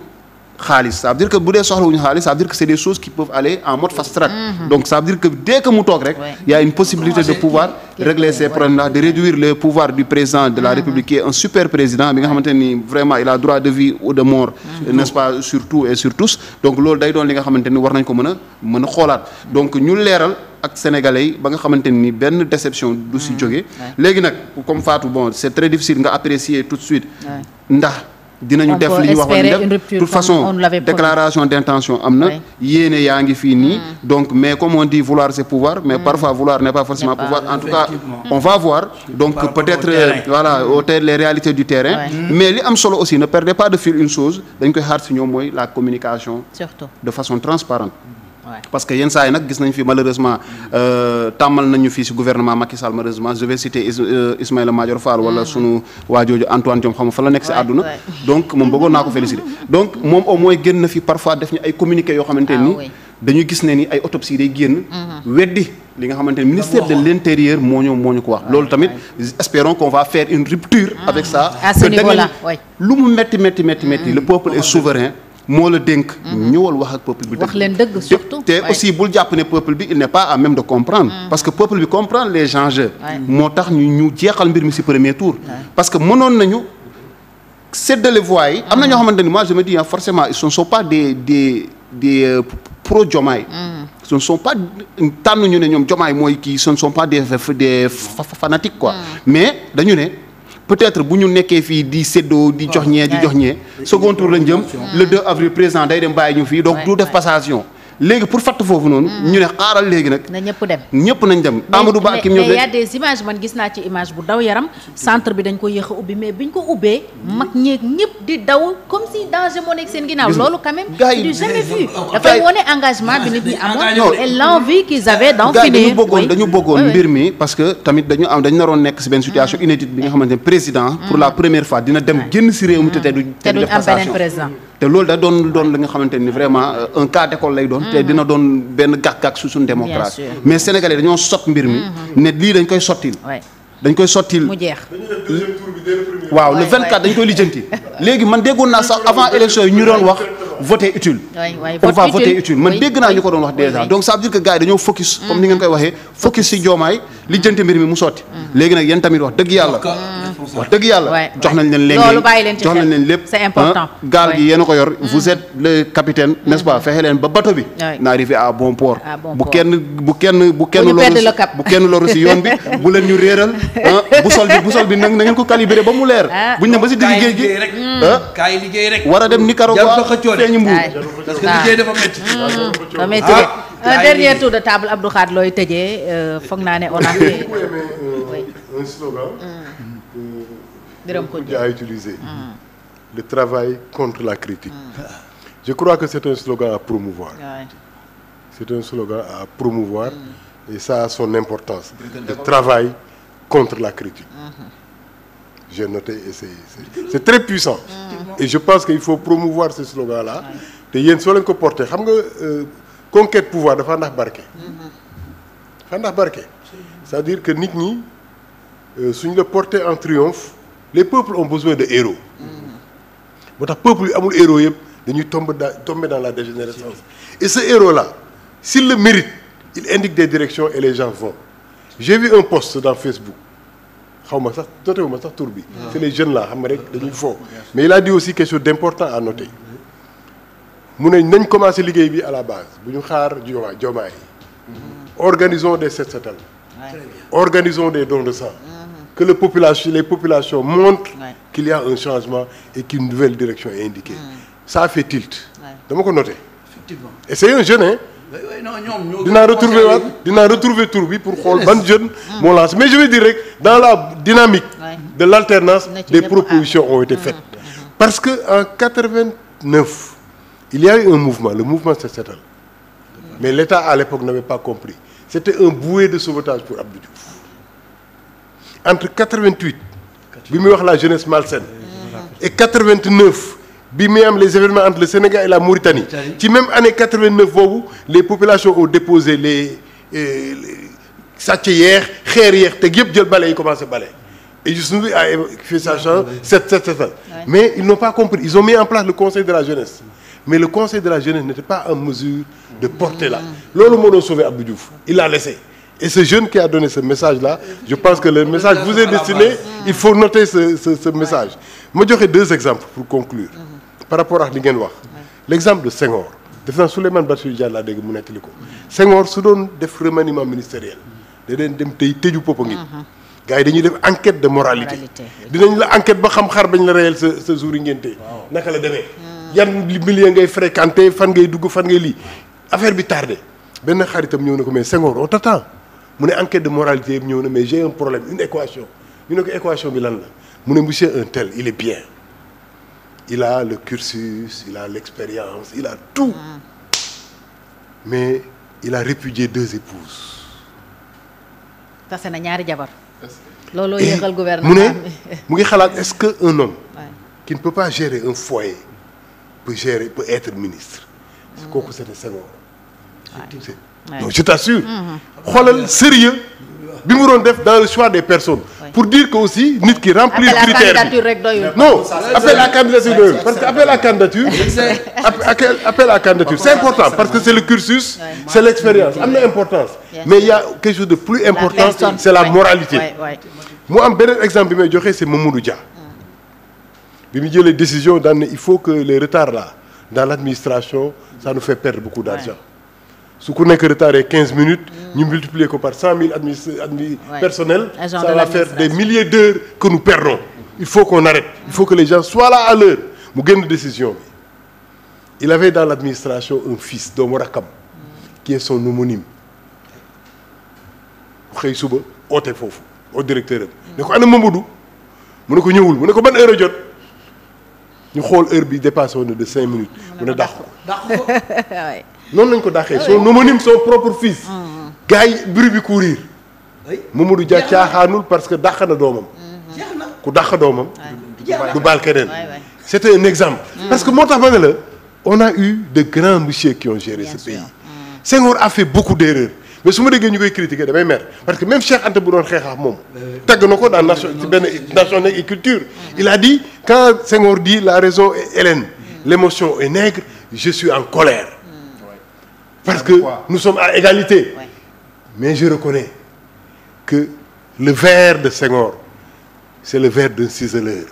xaalis ça veut dire que bu dee soxlawuñu xaalis ça veut dire que c'est des choses qui peuvent aller en mode fast track donc ça veut dire que dès que mu toog rek il y a une possibilité de pouvoir régler ces problèmes là de réduire le pouvoir du président de la République qui est un super président bi nga xamante ni vraiment il a droit de vie ou de mort n'est-ce pas sur tout et sur tous donc loolu day doon li nga xamante ni war nañ ko mën a xoolaat donc ñu leeral ak sénégalais yi ba nga xamante ni benn déception du si jógee léegi nag comme Fatou bon c'est très difficile nga apprécier tout de suite ndax dinañu def li ñu waxoon def de toute façon déclaration d'intention am na yéene yaa ngi fii nii donc mais comme on dit vouloir c'est pouvoir mais parfois vouloir n'est pas forcément pouvoir en tout cas on va voir donc peut-être voilà les réalités du terrain mais li am solo aussi ne perdez pas de fil une chose dañ koy xaar si ñoom mooy la communication surtout de façon transparente parce que yenn saa yi nag gis nañ fi malheureusement tàmmal nañu fii ci gouvernement Macky Sall malheureusement je vais citer Ismaïla Madior Fall wala sunu waajooju Antoine Diome xam nga fa la nekk ci àdduna donc moom bëggoon naa ko féliciter donc moom au moins génn na fi parfois def ñu ay communiqués yoo xamante ni dañuy gis ne ni ay autopsie day génn weddi li nga xamante ni ministère de l'intérieur moo ñu ko wax loolu tamit espérons qu'on va faire une rupture avec ça à ce niveau-là lu mu metti le peuple est souverain moo la dénk ñëwal wax ak peuple bi wax leen dëgg surtout te aussi bul jàpp ne peuple bi il n'est pas à même de comprendre parce que peuple bi comprendre les enjeux moo tax ñu jeexal mbir mi ci premier tour parce que mënoon nañu séddale voix yi am na ñoo xamante ni moi je me dis forcément ils ne sont pas des pro Diomaye ce ne sont pas tànn ñu ne ñoom Diomaye mooy kii ce ne sont pas des fanatiques quoi mais dañu ne peut-être bu ñu nekkee fii di séddoo di jox ñee second tour lañ jëm le 2 avril président day dem bàyyi ñu fii donc du def passation léegi pour fatt foofu noonu ñu ne xaaral léegi nag na ñëpp nañ dem Amadou Ba ak Kim mais y a des images man gis naa ci image bu daw yaram centre bi dañ ko yéex a ubbi mais biñ ko ubbee mag ñeeg ñëpp di daw comme si danger moo nekk seen ginnaaw loolu quand même c'est du jamais vu dafay wone engagement bi nit ñi amoon et l'envie qu'ils avaient d'en finir dañu bëggoon mbir mi parce que tamit dañu naroon nekk ci benn situation inédite bi nga xamante ne président pour la première fois dina dem génn ci réew mi te du def passation te loolu da doon li nga xamante ni vraiment un cas d'école lay doon te dina doon benn gàkk-gàkk su suñu démocratie mais sénégalais dañoo sot mbir mi ne lii dañ koy sottil dañ koy sottil mu jeex. waaw le 24 dañ koy lijjanti léegi man déggoon naa sax avant élection yi ñu doon wax voter utile on va voter utile man dégg naa ñu ko doon wax déjà donc ça veut dire que gars yi dañoo focus comme ni ngeen koy waxee focus ci Diomaye lijjanti mbir mi mu sotti léegi nag yéen tamit wax dëgg yàlla jox nañ leen léegi jox nañ leen lépp c'est important gaal gi yéen a ko yor vous êtes le capitaine n'est-ce pas fexe leen ba bateau bi na arrivé à bon port bu kenn loru ci yoon bi bu leen ñu réeral bu sol bi nag na ngeen ko calibrer ba mu leer buñ ne ba ci digg géej gi kaay liggéey rek war a dem Nicaragua feeñu mbuur parce que liggéey dafa métti un dernier tour de table Abdou Khadre looy tëjee foog naa ne on a fait un slogan que a utilisé le travail contre la critique je crois que c'est un slogan à promouvoir c'est un slogan à promouvoir et ça a son importance le travail contre la critique j'ai noté et c'est très puissant et je pense qu'il faut promouvoir ce slogan là te yéen soo leen ko porté xam nga conquête pouvoir dafa ndax barke c'est-à-dire que nit ñi suñ la porté en triomphe les peuples ont besoin de héros moo tax peuple yi amul héros yëpp dañuy tomber dans la dégénérescence et ce héros là s'il le mérite il indique des directions et les gens vont j'ai vu un post dans Facebook xaw ma sax notewuma sax tur bi c'est les jeunes là xam nga rek dañuy fo mais il a dit aussi quelque chose d'important à noter mu ne nañ commencer liggéey bi à la base bu ñu xaar Diomaye organisons des set setal organisons des dons de sang que les populations montrent qu'il y a un changement et qu'une nouvelle direction est indiquée ça a fait tilt dama ko noter et c'est un jeune dinaa retrouver tour bi pour xool ban jeune moo lancé mais je veux dire rek dans la dynamique de l'alternance des propositions ont été faites parce que en 89 il y a eu un mouvement le mouvement Set Setal mais l'État à l'époque n'avait pas compris c'était un bouée de sauvetage pour Abdou Diouf entre 88 bi muy wax la jeunesse malsaine et 89 bi muy am les événements entre le Sénégal et la Mauritanie ci même année 89 boobu les populations ont déposé les sàcc yeex xeer yeex te yëpp jël bale yi commencé bale et Youssou Ndour a fait sa chance Setal mais ils n'ont pas compris ils ont mis en place le conseil de la jeunesse mais le conseil de la jeunesse n'était pas en mesure de porter là loolu moo doon sauver Abdou Diouf il l'a laissé et ce jeune qui a donné ce message là je pense que le message vous est destiné il faut noter ce message ma joxe deux exemples pour conclure par rapport ak li ngeen wax l'exemple de Senghor def naa Souleymane Bathily Diallo laa dégg mu nettali ko Senghor su doon def remaniement ministériel da leen dem tey tëju Popenguine gars yi dañuy def enquête de moralité dinañ la enquête ba xam xar bañ la réel sa jour yi ngeen tey naka la demee yan milieu ngay fréquenter fan ngay dugg fan ngay lii affaire bi tardé benn xaritam ñëw na ko mais Senghor on t'attend mu ne enquête de moralité yëpp ñëw na mais j'ai un problème une équation ñu ne ko équation bi lan la mu ne monsieur un tel il est bien il a le cursus il a l'expérience il a tout mais il a répudié 2 épouses tase na ñaari jabar looloo yéexal gouvernement mu ngi xalaat est-ce que un homme qui ne peut pas gérer un foyer peut être ministre kooku c'était Senghor non je t'assure xoolal sérieux bi mu doon def dans le choix des personnes pour dire que aussi nit ki remplir critère bi non appel à candidature doyul parce que appel à candidature c'est important parce que c'est le cursus c'est l'expérience am na importance mais il y a quelque chose de plus important c'est la moralité mu am beneen exemple bi may joxe c'est Mamadou Dia bi mu jëlee décision daan ne il faut que les retards là dans l'administration ça nous fait perdre beaucoup d'argent su ku nekk retardé 15 minutes ñu multiplier ko par 100 000 personnels ça va faire des milliers d'heures que nous perdons il faut qu'on arrête il faut que les gens soient là à l'heure mu génn décision bi il avait dans l'administration un fils doomu rakkam qui est son homonyme xëy suba oote foofu au directeur am ne ko ana Mamadou mu ne ko ñëwul mu ne ko ban heure a jot ñu xool heure bi dépassé woon na de 5 minutes mu ne dàq ko noonu lañ ko dàqee son homonyme son propre fils gars yi bruit bi courir Mamadou Dia caaxaanul parce que dàq na doomam ku dàq doomam du baal keneen c'était un exemple parce que moo tax ma ne la on a eu de grands messieurs qui ont géré ce pays Senghor a fait beaucoup d'erreurs mais su ma déggee ñu koy critiquer damay mer parce que même Cheikh Anta bu doon xeexaax moom tagg na ko dans nation ci benn Nation et Culture il a dit quand Senghor dit la raison est hélène l'émotion est nègre je suis en colère parce que nous sommes à égalité mais je reconnais que le vers de Senghor c'est le vers d'un ciseleur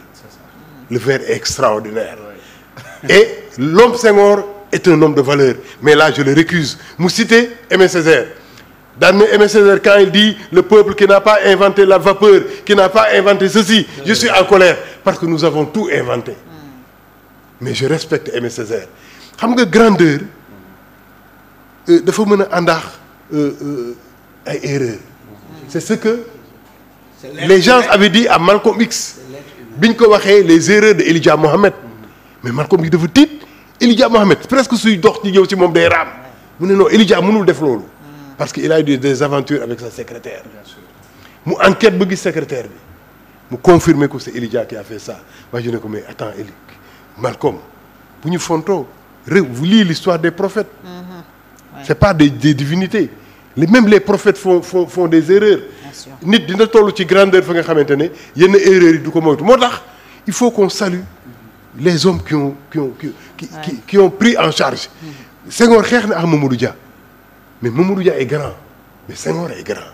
le vers est extraordinaire et l'homme Senghor est un homme de valeur mais là je le récuse mu cité Aimé Césaire daan na Aimé Césaire quand il dit le peuple qui n'a pas inventé la vapeur qui n'a pas inventé ceci je suis en colère parce que nous avons tout inventé mais je respecte Aimé Césaire xam nga grandeur dafa mën a àndaax ay erreurs c'est ce que les gens avaient dit à Malcolm X bi ñu ko waxee les erreurs de Elijah Mohammed mais Malcolm X dafa tiit Elijah Mohammed presque suy dox ci ñëw ci moom day raam mu ne non Elijah mënul def loolu parce que il a eu des aventures avec sa secrétaire mu enquête ba gis secrétaire bi mu confirmer que c'est Elijah qui a fait ça waaye je ne ko mais attends Eli Malcolm bu ñu fontoo vous lisez l'histoire des prophètes c'est pas des divinités même les prophètes font des erreurs nit dina toll ci grandeur fa nga xamante ne yenn erreurs yi du ko moytu moo tax il faut qu'on salue les hommes qui ont pris en charge Senghor xeex na ak Mamadou Dia mais Mamadou Dia est grand mais Senghor est grand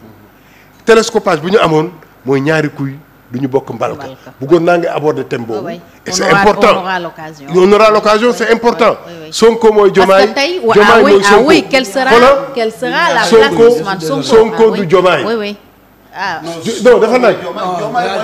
télescopage bu ñu amoon mooy ñaari kuy du ñu bokk mbalka bëggoon naa nga aborder thème boobu et c'est important on aura l'occasion c'est important Sonko mooy Diomaye Diomaye mooy Sonko oui quelle sera la place d'Ousmane Sonko Sonko du Diomaye oui ah non dafa naaj.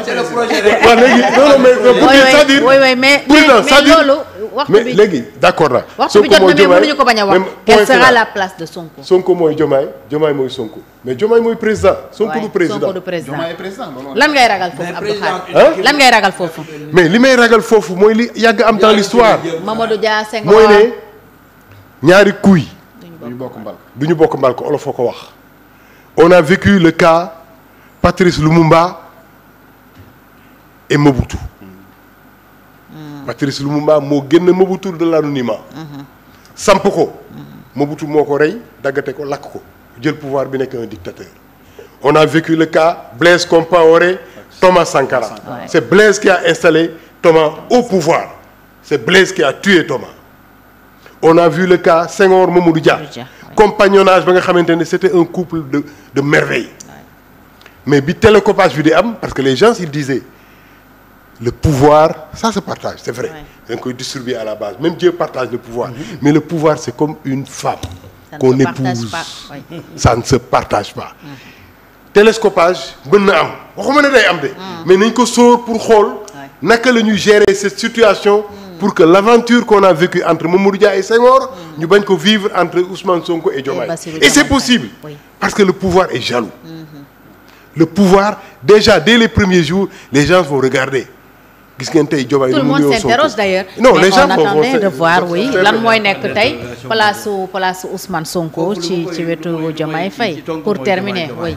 c'est le projet rek. waaw léegi non mais pour dire c'est-à-dire. oui mais loolu waxtu bi mais léegi d'accord na. waxtu bi jot na mais mënuñu ko bañ a wax. quelle sera la place de Sonko. Sonko mooy Diomaye Diomaye mooy Sonko mais Diomaye mooy président. Sonko du président Sonko du président. Diomaye président lan ngay ragal foofu Abdou Khadre lan ngay ragal foofu. mais li may ragal foofu mooy li yàgg am dans l'histoire Mamadou Dia Senghor mooy ne ñaari kuy. du ñu bokk mbal. du ñu bokk mbal ko olof foo ko wax. on a vécu le cas Patrice Lumumba et Mobutu. Patrice Lumumba moo génn Mobutu de l'anonymat. samp ko. Mobutu moo ko rey daggate ko lakk ko jël pouvoir bi nekk un dictateur. on a vécu le cas Blaise Compaoré Thomas Sankara. c'est Blaise qui a installé Thomas au pouvoir. c'est Blaise qui a tué Thomas. on a vu le cas Senghor Mamadou Dia. compagnonnage ba nga xamante ne c'était un couple de merveille. mais bi télécopage bi di am parce que les gens ils disaient le pouvoir ça se partage c'est vrai da nga koy distribuer à la base même Dieu partage le pouvoir mais le pouvoir c'est comme une femme qu'on épouse ça ne se partage pas télescopage mën na am waxuma ne day am de mais nañ ko sóor pour xool naka la ñuy gérer cette situation pour que l'aventure qu'on a vécue entre Mamadou Dia et Senghor ñu bañ ko vivre entre Ousmane Sonko et Diomaye et c'est possible parce que le pouvoir est jaloux. Le pouvoir, déjà, dès les premiers jours, les gens vont regarder. Gis ngeen tey Diomaye tout le monde s'interroge d'ailleurs. Non, les gens on attendait de voir oui lan mooy nekk tey place Ousmane Sonko ci wetu Diomaye Faye pour terminer oui.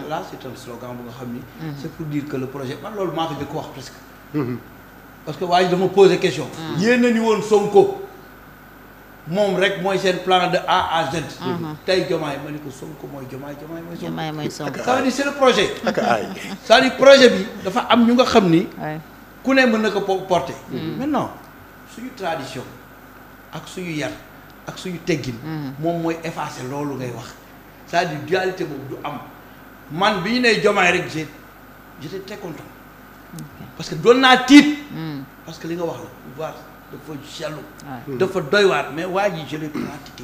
là c'est un slogan bu nga xam ni. c'est pour dire que le projet man loolu maa ko jëkk wax presque. parce que waaye dama poser question. yéen a ni woon Sonko moom rek mooy seen plan de A à Z. tey Diomaye ma ni ko Sonko mooy Diomaye mooy Sonko. ça veut dire c'est le projet. c'est-à-dire projet bi dafa am ñu nga xam ni. ku ne mën na ko porter. maintenant suñu tradition ak suñu yar ak suñu teggin. moom mooy effacer loolu ngay wax c'est-à-dire dualité boobu du am man bi ñu nee Diomaye rek j'étais très content. parce que doon naa tiit. parce que li nga wax la pouvoir dafa jaloux. dafa doy waar mais waa ji je l'ai pratiqué.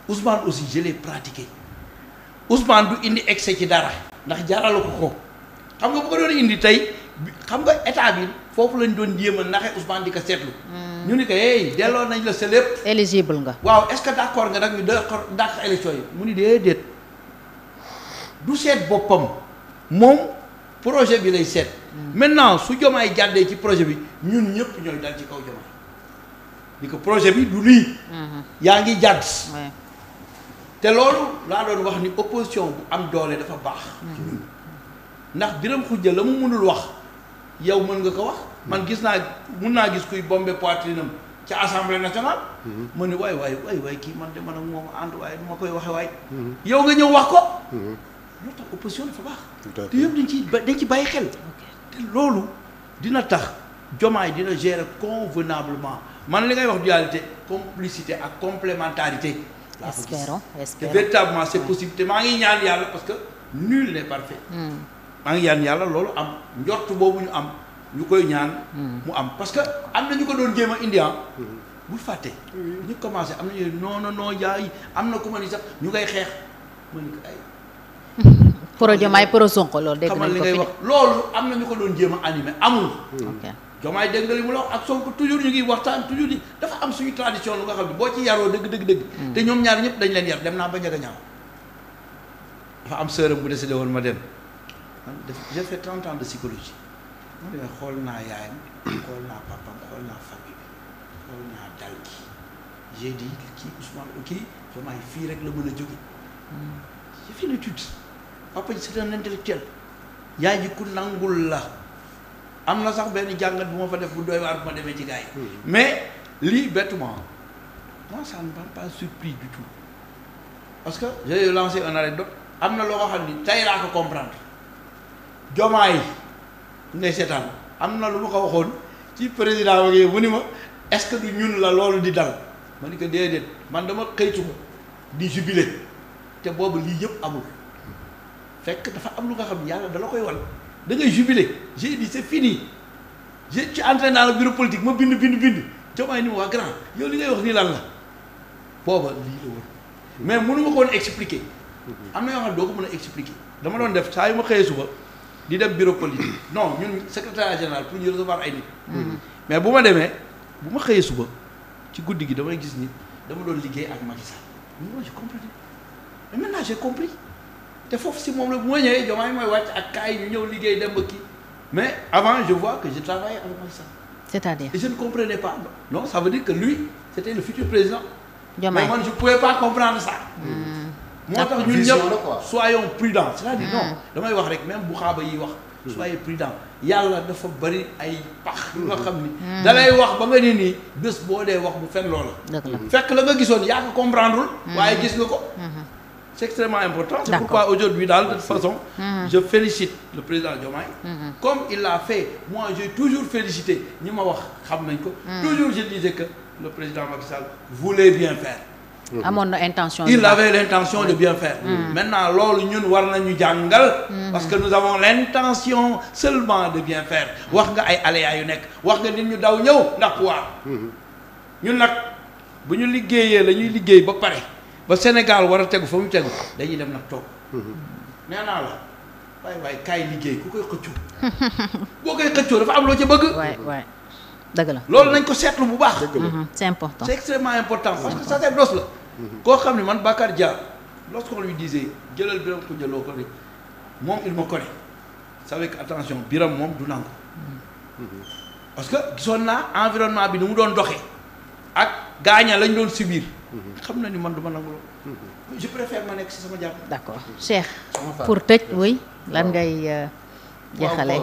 Ousmane aussi je l'ai pratiqué Ousmane du indi excès ci dara ndax jaralu ko xam nga bu ko doon indi tey xam nga état bi foofu lañ doon jéem a naxe Ousmane di ko seetlu. ñu ni ko hey delloo nañ la sa lépp. éligible nga. waaw est-ce que d'accord nga nag ñu dàq élection yi mu ni déedéet du seet boppam moom projet bi lay seet. maintenant su Diomaye jàddee ci projet bi ñun ñëpp ñooy dal ci kaw Diomaye ni ko projet bi du lii. yaa ngi jàdd. te loolu laa doon wax ni opposition bu am doole dafa baax. ndax Birame Khoudia la mu mënul wax yow mën nga ko wax man gis naa mun naa gis kuy bombe poitrine am ca assemblée nationale. mu ne waay kii man de man ak moom ànd waaye du ma koy waxe waay. yow nga ñëw wax ko. loolu tax opposition dafa baax. te yëpp dañ ci bàyyi xel. te loolu dina tax Diomaye dina gérer convenablement man li ngay wax dualité complicité ak complémentarité. espérons te véritablement c'est possible te maa ngi ñaan yàlla parce que nul n'est parfait. maa ngi ñaan yàlla loolu am njort boobu ñu am. ñu koy ñaan mu am parce que am na ñu ko doon jéem a indi bul fàtte ñu commencé am nañu non yaay am na ku ma ni sax ñu ngay xeex ma ni ko ay pro Diomaye pro Sonko loolu dégg xamal nañ li ko ngay fi wax loolu am na ñu ko doon jéem a animé amul ok Diomaye dégg nga li mu la wax ak Sonko toujours ñu ngi waxtaan toujours ni dafa am suñu tradition lu nga xam ne boo ci yaroo dëgg te ñoom ñaar ñëpp dañ leen yar dem naa ba njëkk a ñaaw dafa am sœuram bu décidé woon ma dem man j'ai fait 30 ans de psychologie ma demee xool naa yaayam xool naa papam xool naa famille bi xool naa dal gi j'ai dit kii Ousmane kii Diomaye fii rek la mën a jóge j'ai fait l'étude papa ji c'est un intellectuel yaay ji ku nangul la am na sax benn jàngat bu ma fa def bu doy waar bu ma demee ci gars yi mais lii bêtement moi ça ne m'a pas surpris du tout parce que j'ai lancé un anecdote am na loo ko xam ni tey laa ko comprendre Diomaye ngay seetaan am na lu ma ko waxoon ci président wagee mu ni ma est-ce que du ñun la loolu di dal ma ni ko déedéet man dama xëytu ko di jubilé te boobu lii yëpp amul fekk dafa am lu nga xam ne yàlla dala koy wan da ngay jubilé j'ai dit c'est fini ci entré dans le bureau politique ma bind Diomaye ni ma waa grand yow li ngay wax nii lan la booba lii la woon mais mënu ma ko woon expliquer am na yoo xam ne doo ko mën a expliquer dama doon def saa yu ma xëyee suba di dem bureau politique non ñun secrétaire général pour ñu recevoir ay nit mais bu ma demee bu ma xëyee suba ci guddi gi damay gis ni dama doon liggéey ak Macky Sall moi j'ai compris mais maintenant j'ai compris te foofu si moom la bu ma ñëwee Diomaye mooy wàcc ak kaay ñu ñëw liggéey dem ba kii mais avant je vois que je travaillais avec Macky Sall c'est-à-dire et je ne comprenais pas non ça veut dire que lui c'était le futur président Diomaye mais man je pouvais pas comprendre ça moo tax ñun ñëpp soyons prudents c'est-à-dire non damay wax rek même bu xaaba yi wax soyez prudents yàlla dafa bari ay pax yu nga xam ni dalay wax ba nga ni nii bés boo dee wax bu fen loola dëgg la fekk la nga gisoon yaa ko comprendreul waaye gis nga ko c'est extrêmement important c'est pourquoi aujourd'hui daal de toute façon je félicite le président Diomaye comme il l'a fait moi j'ai toujours félicité ñi ma wax xam nañ ko toujours je disais que le président Macky Sall voulait bien faire amoon na intention il avait l'intention de bien faire maintenant loolu ñun war nañu jàngal parce que nous avons l'intention seulement de bien faire wax nga ay aléas yu nekk wax nga nit ñu daw ñëw ndax pouvoir ñun nag bu ñu liggéeyee la ñuy liggéey ba pare ba Sénégal war a tegu fa mu tegu dañuy dem nag toog nee naa la waay kaay liggéey ku koy xëccoo boo koy xëccoo dafa am loo ci bëgg waay dëgg la loolu nañ ko seetlu bu baax c'est important c'est extrêmement important parce que sacerdoce la koo xam ne man Bakar Dia lorsqu'on lui disait jëlal Biram Khoudia Lo ko ne moom il me connaît c'est avec attention Biram moom du nangu parce que gisoon naa environnement bi ni mu doon doxee ak gaaña lañ doon subir xam na ni man du ma nangu loolu je préfère ma nekk si sama jàpp d'accord Cheikh pour tëj oui lan ngay jeexale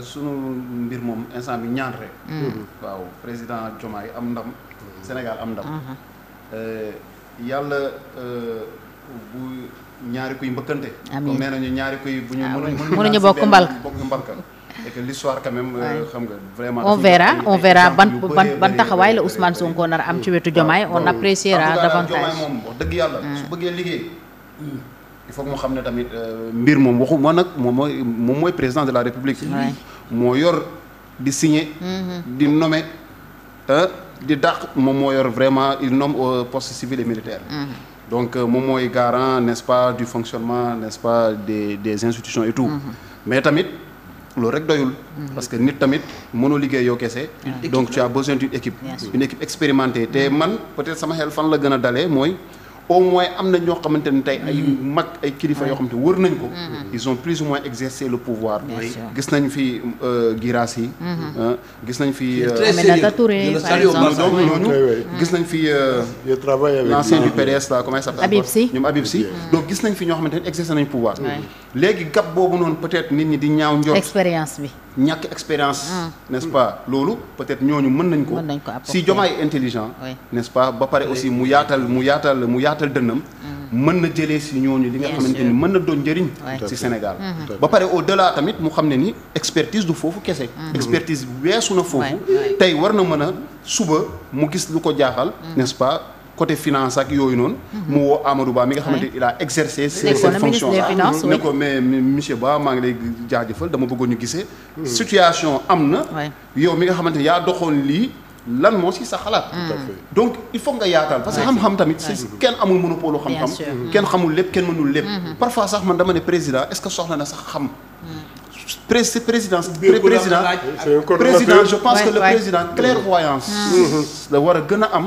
sunu mbir moom instant bi ñaan rek waaw président Diomaye am ndam Sénégal am ndam yàlla bu ñaari kuy mbëkkante comme nee nañu ñaari kuy bu ñu mënuñu bokk mbalka et que l'histoire quand même xam nga vraiment on verra ban taxawaay la Ousmane Sonko nar am ci wetu Diomaye on appréciera davantage Diomaye moom wax dëgg yàlla su bëggee liggéey il faut que mu xam ne tamit mbir moom waxu ma nag moom mooy président de la République moo yor di signer di nommer di dàq moom moo yor vraiment il nomme au poste civil et militaire donc moom mooy garant n'est-ce pas du fonctionnement n'est-ce pas des institutions et tout mais tamit loolu rek doyul parce que nit tamit mënoo liggéey yow kese donc tu as besoin d'une équipe expérimentée te man peut-être sama xel fan la gën a dalee mooy au moins am na ñoo xamante ne tey ay mag ay kilifa yoo xamante ne wër nañ ko ils ont plus ou moins exercé le pouvoir gis nañ fi Guirassy gis nañ fi Aminata Touré par exemple donc ñooñu gis nañ fi l'ancien du PDS là comment il s'appelle Habib Sy ñoom Habib Sy donc gis nañ fi ñoo xamante ne exercé nañ pouvoir léegi gap boobu noonu peut-être nit ñi di ñaaw njort expérience bi ñàkk expérience n'est-ce pas loolu peut-être ñooñu mën nañ ko si Diomaye intelligent n'est-ce pas ba pare aussi mu yaatal dënnam mën na jëlee si ñooñu li nga xamante ni mën na doon njëriñ si Sénégal ba pare au-delà tamit mu xam ne ni expertise du foofu kese expertise weesu na foofu tey war na mën a suba mu gis lu ko jaaxal n'est-ce pas côté finance ak yooyu noonu mu woo Amadou Ba mi nga xamante il a exercé cette fonction là ne ko mais monsieur Ba maa ngi lay jaajëfal dama bëggoon ñu gisee situation am na yow mi nga xamante ni yaa doxoon lii lan moo ci sa xalaat donc il faut nga yaatal parce que xam-xam tamit si kenn amul monopole xam-xam kenn xamul lépp kenn mënul lépp parfois sax man dama ne président est-ce que soxla na sax xam président je pense que le président clairvoyance la war a gën a am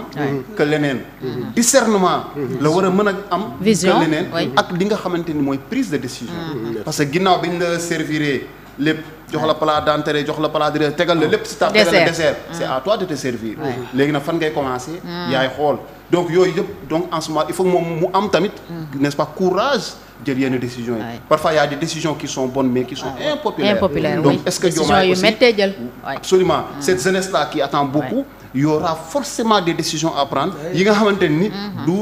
que leneen discernement la war a mën a am que leneen ak li nga xamante ni mooy prise de décision parce que ginnaaw bi ñu la serviré lépp jox la plat d'entrée jox la plat de tegal la lépp si ta tegal la dessert c'est à toi de te servir léegi nag fan ngay commencer yaay xool donc yooyu yëpp donc en ce moment il faut moom mu am tamit n'est-ce pas courage jël yenn décisions yi parfois il y a des décisions qui sont bonnes mais qui sont impopulaires donc est-ce que Diomaye aussi absolument cette jeunesse là qui attend beaucoup il y aura forcément des décisions à prendre yi nga xamante ni du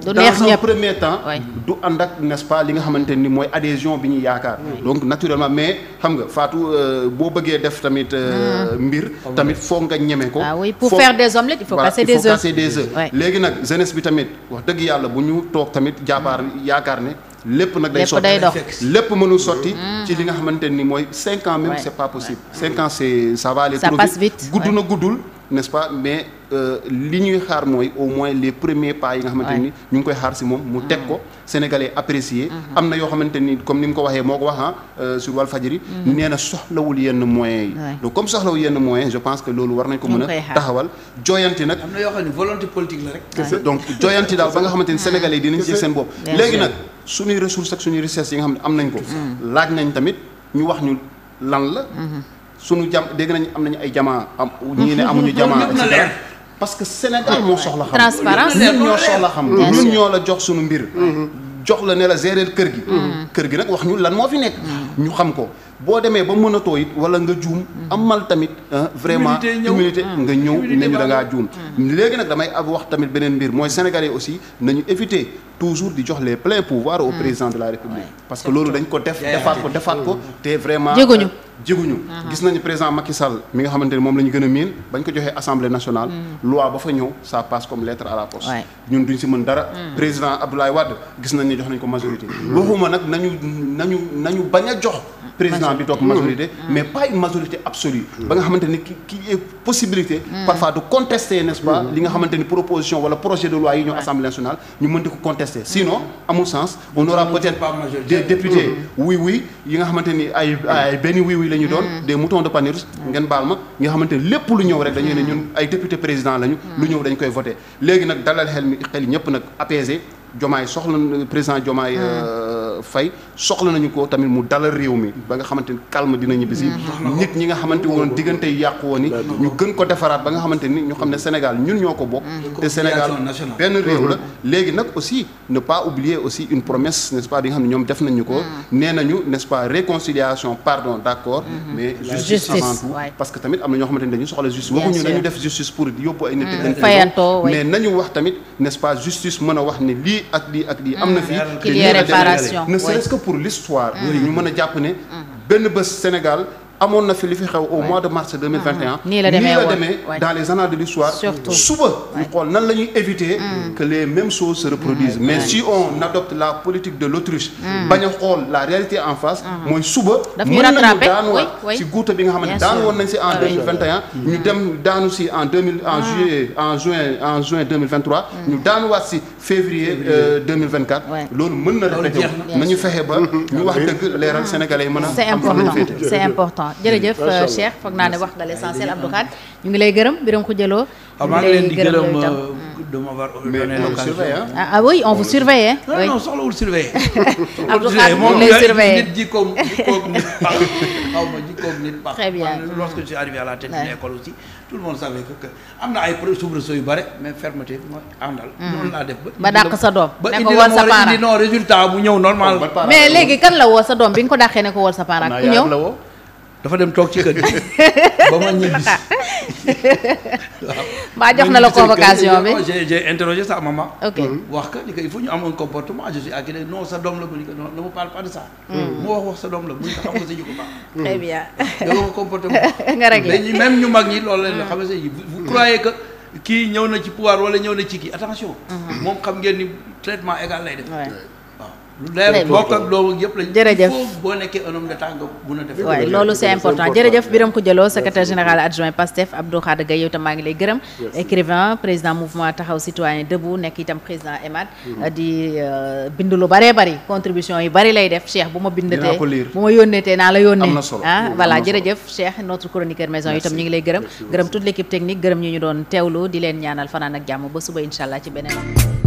dans un premier temps du ànd ak n'est-ce pas li nga xamante ni mooy adhésion bi ñuy yaakaar donc naturellement mais xam nga Fatou boo bëggee def tamit mbir tamit foog nga ñeme ko pour faire des omelettes il faut casser des œufs léegi nag jeunesse bi tamit wax dëgg yàlla bu ñu toog tamit yaakaar ne lépp nag day sotti lépp mënul sotti ci li nga xamante ni mooy 5 ans même c'est pas possible 5 ans ça va aller trop vite gudd na guddul n'est-ce pas mais li ñuy xaar mooy au moins les premiers pas yi nga xamante ni ñu ngi koy xaar si moom mu teg ko sénégalais apprécier am na yoo xamante ni comme ni mu ko waxee moo ko wax sur Walfadjri nee na soxlawul yenn moyens yi donc comme soxlawul yenn moyens je pense que loolu war nañ ko mën a taxawal joyanti nag am na yoo xam ne volonté politique la rek donc joyanti daal ba nga xamante ni sénégalais yi dinañ ci seen bopp léegi nag suñuy ressources ak suñuy richesses yi nga xam ne am nañ ko laaj nañ tamit ñu wax ñu lan la suñu dégg nañ am nañu ay jamaa am ñii ne amuñu jamaa parce que Sénégal moo soxla xam transparence ñun ñoo soxla xam ñun ñoo la jox suñu mbir jox la ne la gérer kër gi nag wax ñu lan moo fi nekk ñu xam ko boo demee ba mën a too it wala nga juum amal tamit vraiment humilité nga ñëw ne ñu da ngaa juum léegi nag damay ab wax tamit beneen mbir mooy sénégalais aussi nañu éviter toujours di jox les pleins pouvoirs au président de la République parce que loolu dañ ko defaat ko te vraiment jéguñu gis nañu président Macky Sall mi nga xamante ne moom la ñu gën a miin bañ ko joxee assemblée nationale loi ba fa ñëw ça passe comme lettre à la poste ñun duñ si mën dara président Abdoulaye Wade gis nañ ne jox nañ ko majorité waxuma nag nañu bañ a jox président bi toog majorité mais pas une majorité absolue ba nga xamante ni ki est possibilité parfois de contester n'est-ce pas li nga xamante ni proposition wala projet de loi yi ñëw assemblée nationale ñu mën di ko contester sinon amul sens on aura peut-être des députés oui yi nga xamante ni ay benn oui la ñu doon des moutons de Panurge ngeen baal ma nga xamante ni lépp lu ñëw rek dañuy ne ñun ay député président lañu lu ñëw dañ koy voter léegi nag dalal xel ñëpp nag apaiser Diomaye soxla président Diomaye Faye soxla nañu ko tamit mu dalal réew mi ba nga xamante ni calme dina ñibbisi nit ñi nga xamante woon diggante yi yàqu woon ni ñu gën ko defaraat ba nga xamante ni ñu xam ne Sénégal ñun ñoo ko bokk te Sénégal benn réew la léegi nag aussi ne pas oublier aussi une promesse n'est-ce pas bi nga xam ne ñoom def nañu ko nee nañu n'est-ce pas réconciliation pardon d'accord mais justice avant tout parce que tamit am na ñoo xamante ni dañu soxla justice waxuñu nañu def justice pour yóbbu ay nit mais nañu wax tamit n'est-ce pas justice mën a wax ne lii ak lii am na fii qu'il y ait réparation ne serait-ce que pour l'histoire ñu mën a jàpp ne benn bés Sénégal amoon na fi li fi xew au mois de mars 2021 nii la demee dans les annales de l'histoire suba ñu xool nan la ñuy éviter que les mêmes choses se reproduisent mais si on adopte la politique de l'autruche bañ a xool la réalité en face mooy suba mën nañu daanuwaat si guuta bi nga xamante ne daanu woon nañ si en 2021 ñu dem daanu si en juin 2023 ñu daanuwaat si février 2024 loolu mën na répété nañu fexe ba ñu wax dëgg leeral sénégalais yi mën a c'est important jërëjëf Cheikh foog naa ne wax nga l'essentiel Abdou Khadre ñu ngi lay gërëm Birame Khoudia Lo maa ngi leen di gërëm de m'avoir donné l'occasion ah oui on vous surveille non soxlawul surveiller Abdou Khadre moom lay surveiller nit jikkoom nit baax xaw ma jikkoom nit baax très bien lorsque je suis arrivé à la tête d'une école aussi tout le monde savait que am na ay soubresauts yu bare mais fermeté mooy àndal noonu laa def ba dàq sa doom ba ne indi ko la wool sa moo parent indi non résultat bu ñëw normal mais léegi kan la woo sa doom bi nga ko dàqee ne ko wool sa parent ku ñëw dafa dem toog ci kër gi ba ma ñibbisi. mbaa jox na la convocation bi. j'ai interrogé sa maman. ok wax que ni que il faut ñu am un comportement je suis accusé non sa doom la mu ni que non ne me parle pas de ça. mu wax sa doom la mu ni ko xam nga sa jikko baax. très bien. yow nga comportement. nga réglé dañuy même ñu mag ñi loolu leen la xam nga vous croyez que kii ñëw na ci pouvoir wala ñëw na ci kii attention. moom xam ngeen ni traitement égal lay def. lu leer bokk ak doomu ak yëpp lañ. jërëjëf boo nekkee un homme d'état nga mun a def. waaw loolu c'est important jërëjëf Birame Khoudia Lo secrétaire général adjoint PASTEF Abdou Khadre Gaye yow tam maa ngi lay gërëm. écrivain président mouvement taxaw citoyen debout nekk itam président EMAD. di bind lu bëree bëri contribution yi bëri lay def Cheikh bu ma bindatee bu ma yónneetee naa la yónnee. am na solo voilà jërëjëf Cheikh notre chroniqueur maison itam ñu ngi lay gërëm. gërëm toute l'équipe technique gërëm ñu doon teewlu di leen ñaanal fanaan ak jàmm ba suba incha allah ci beneen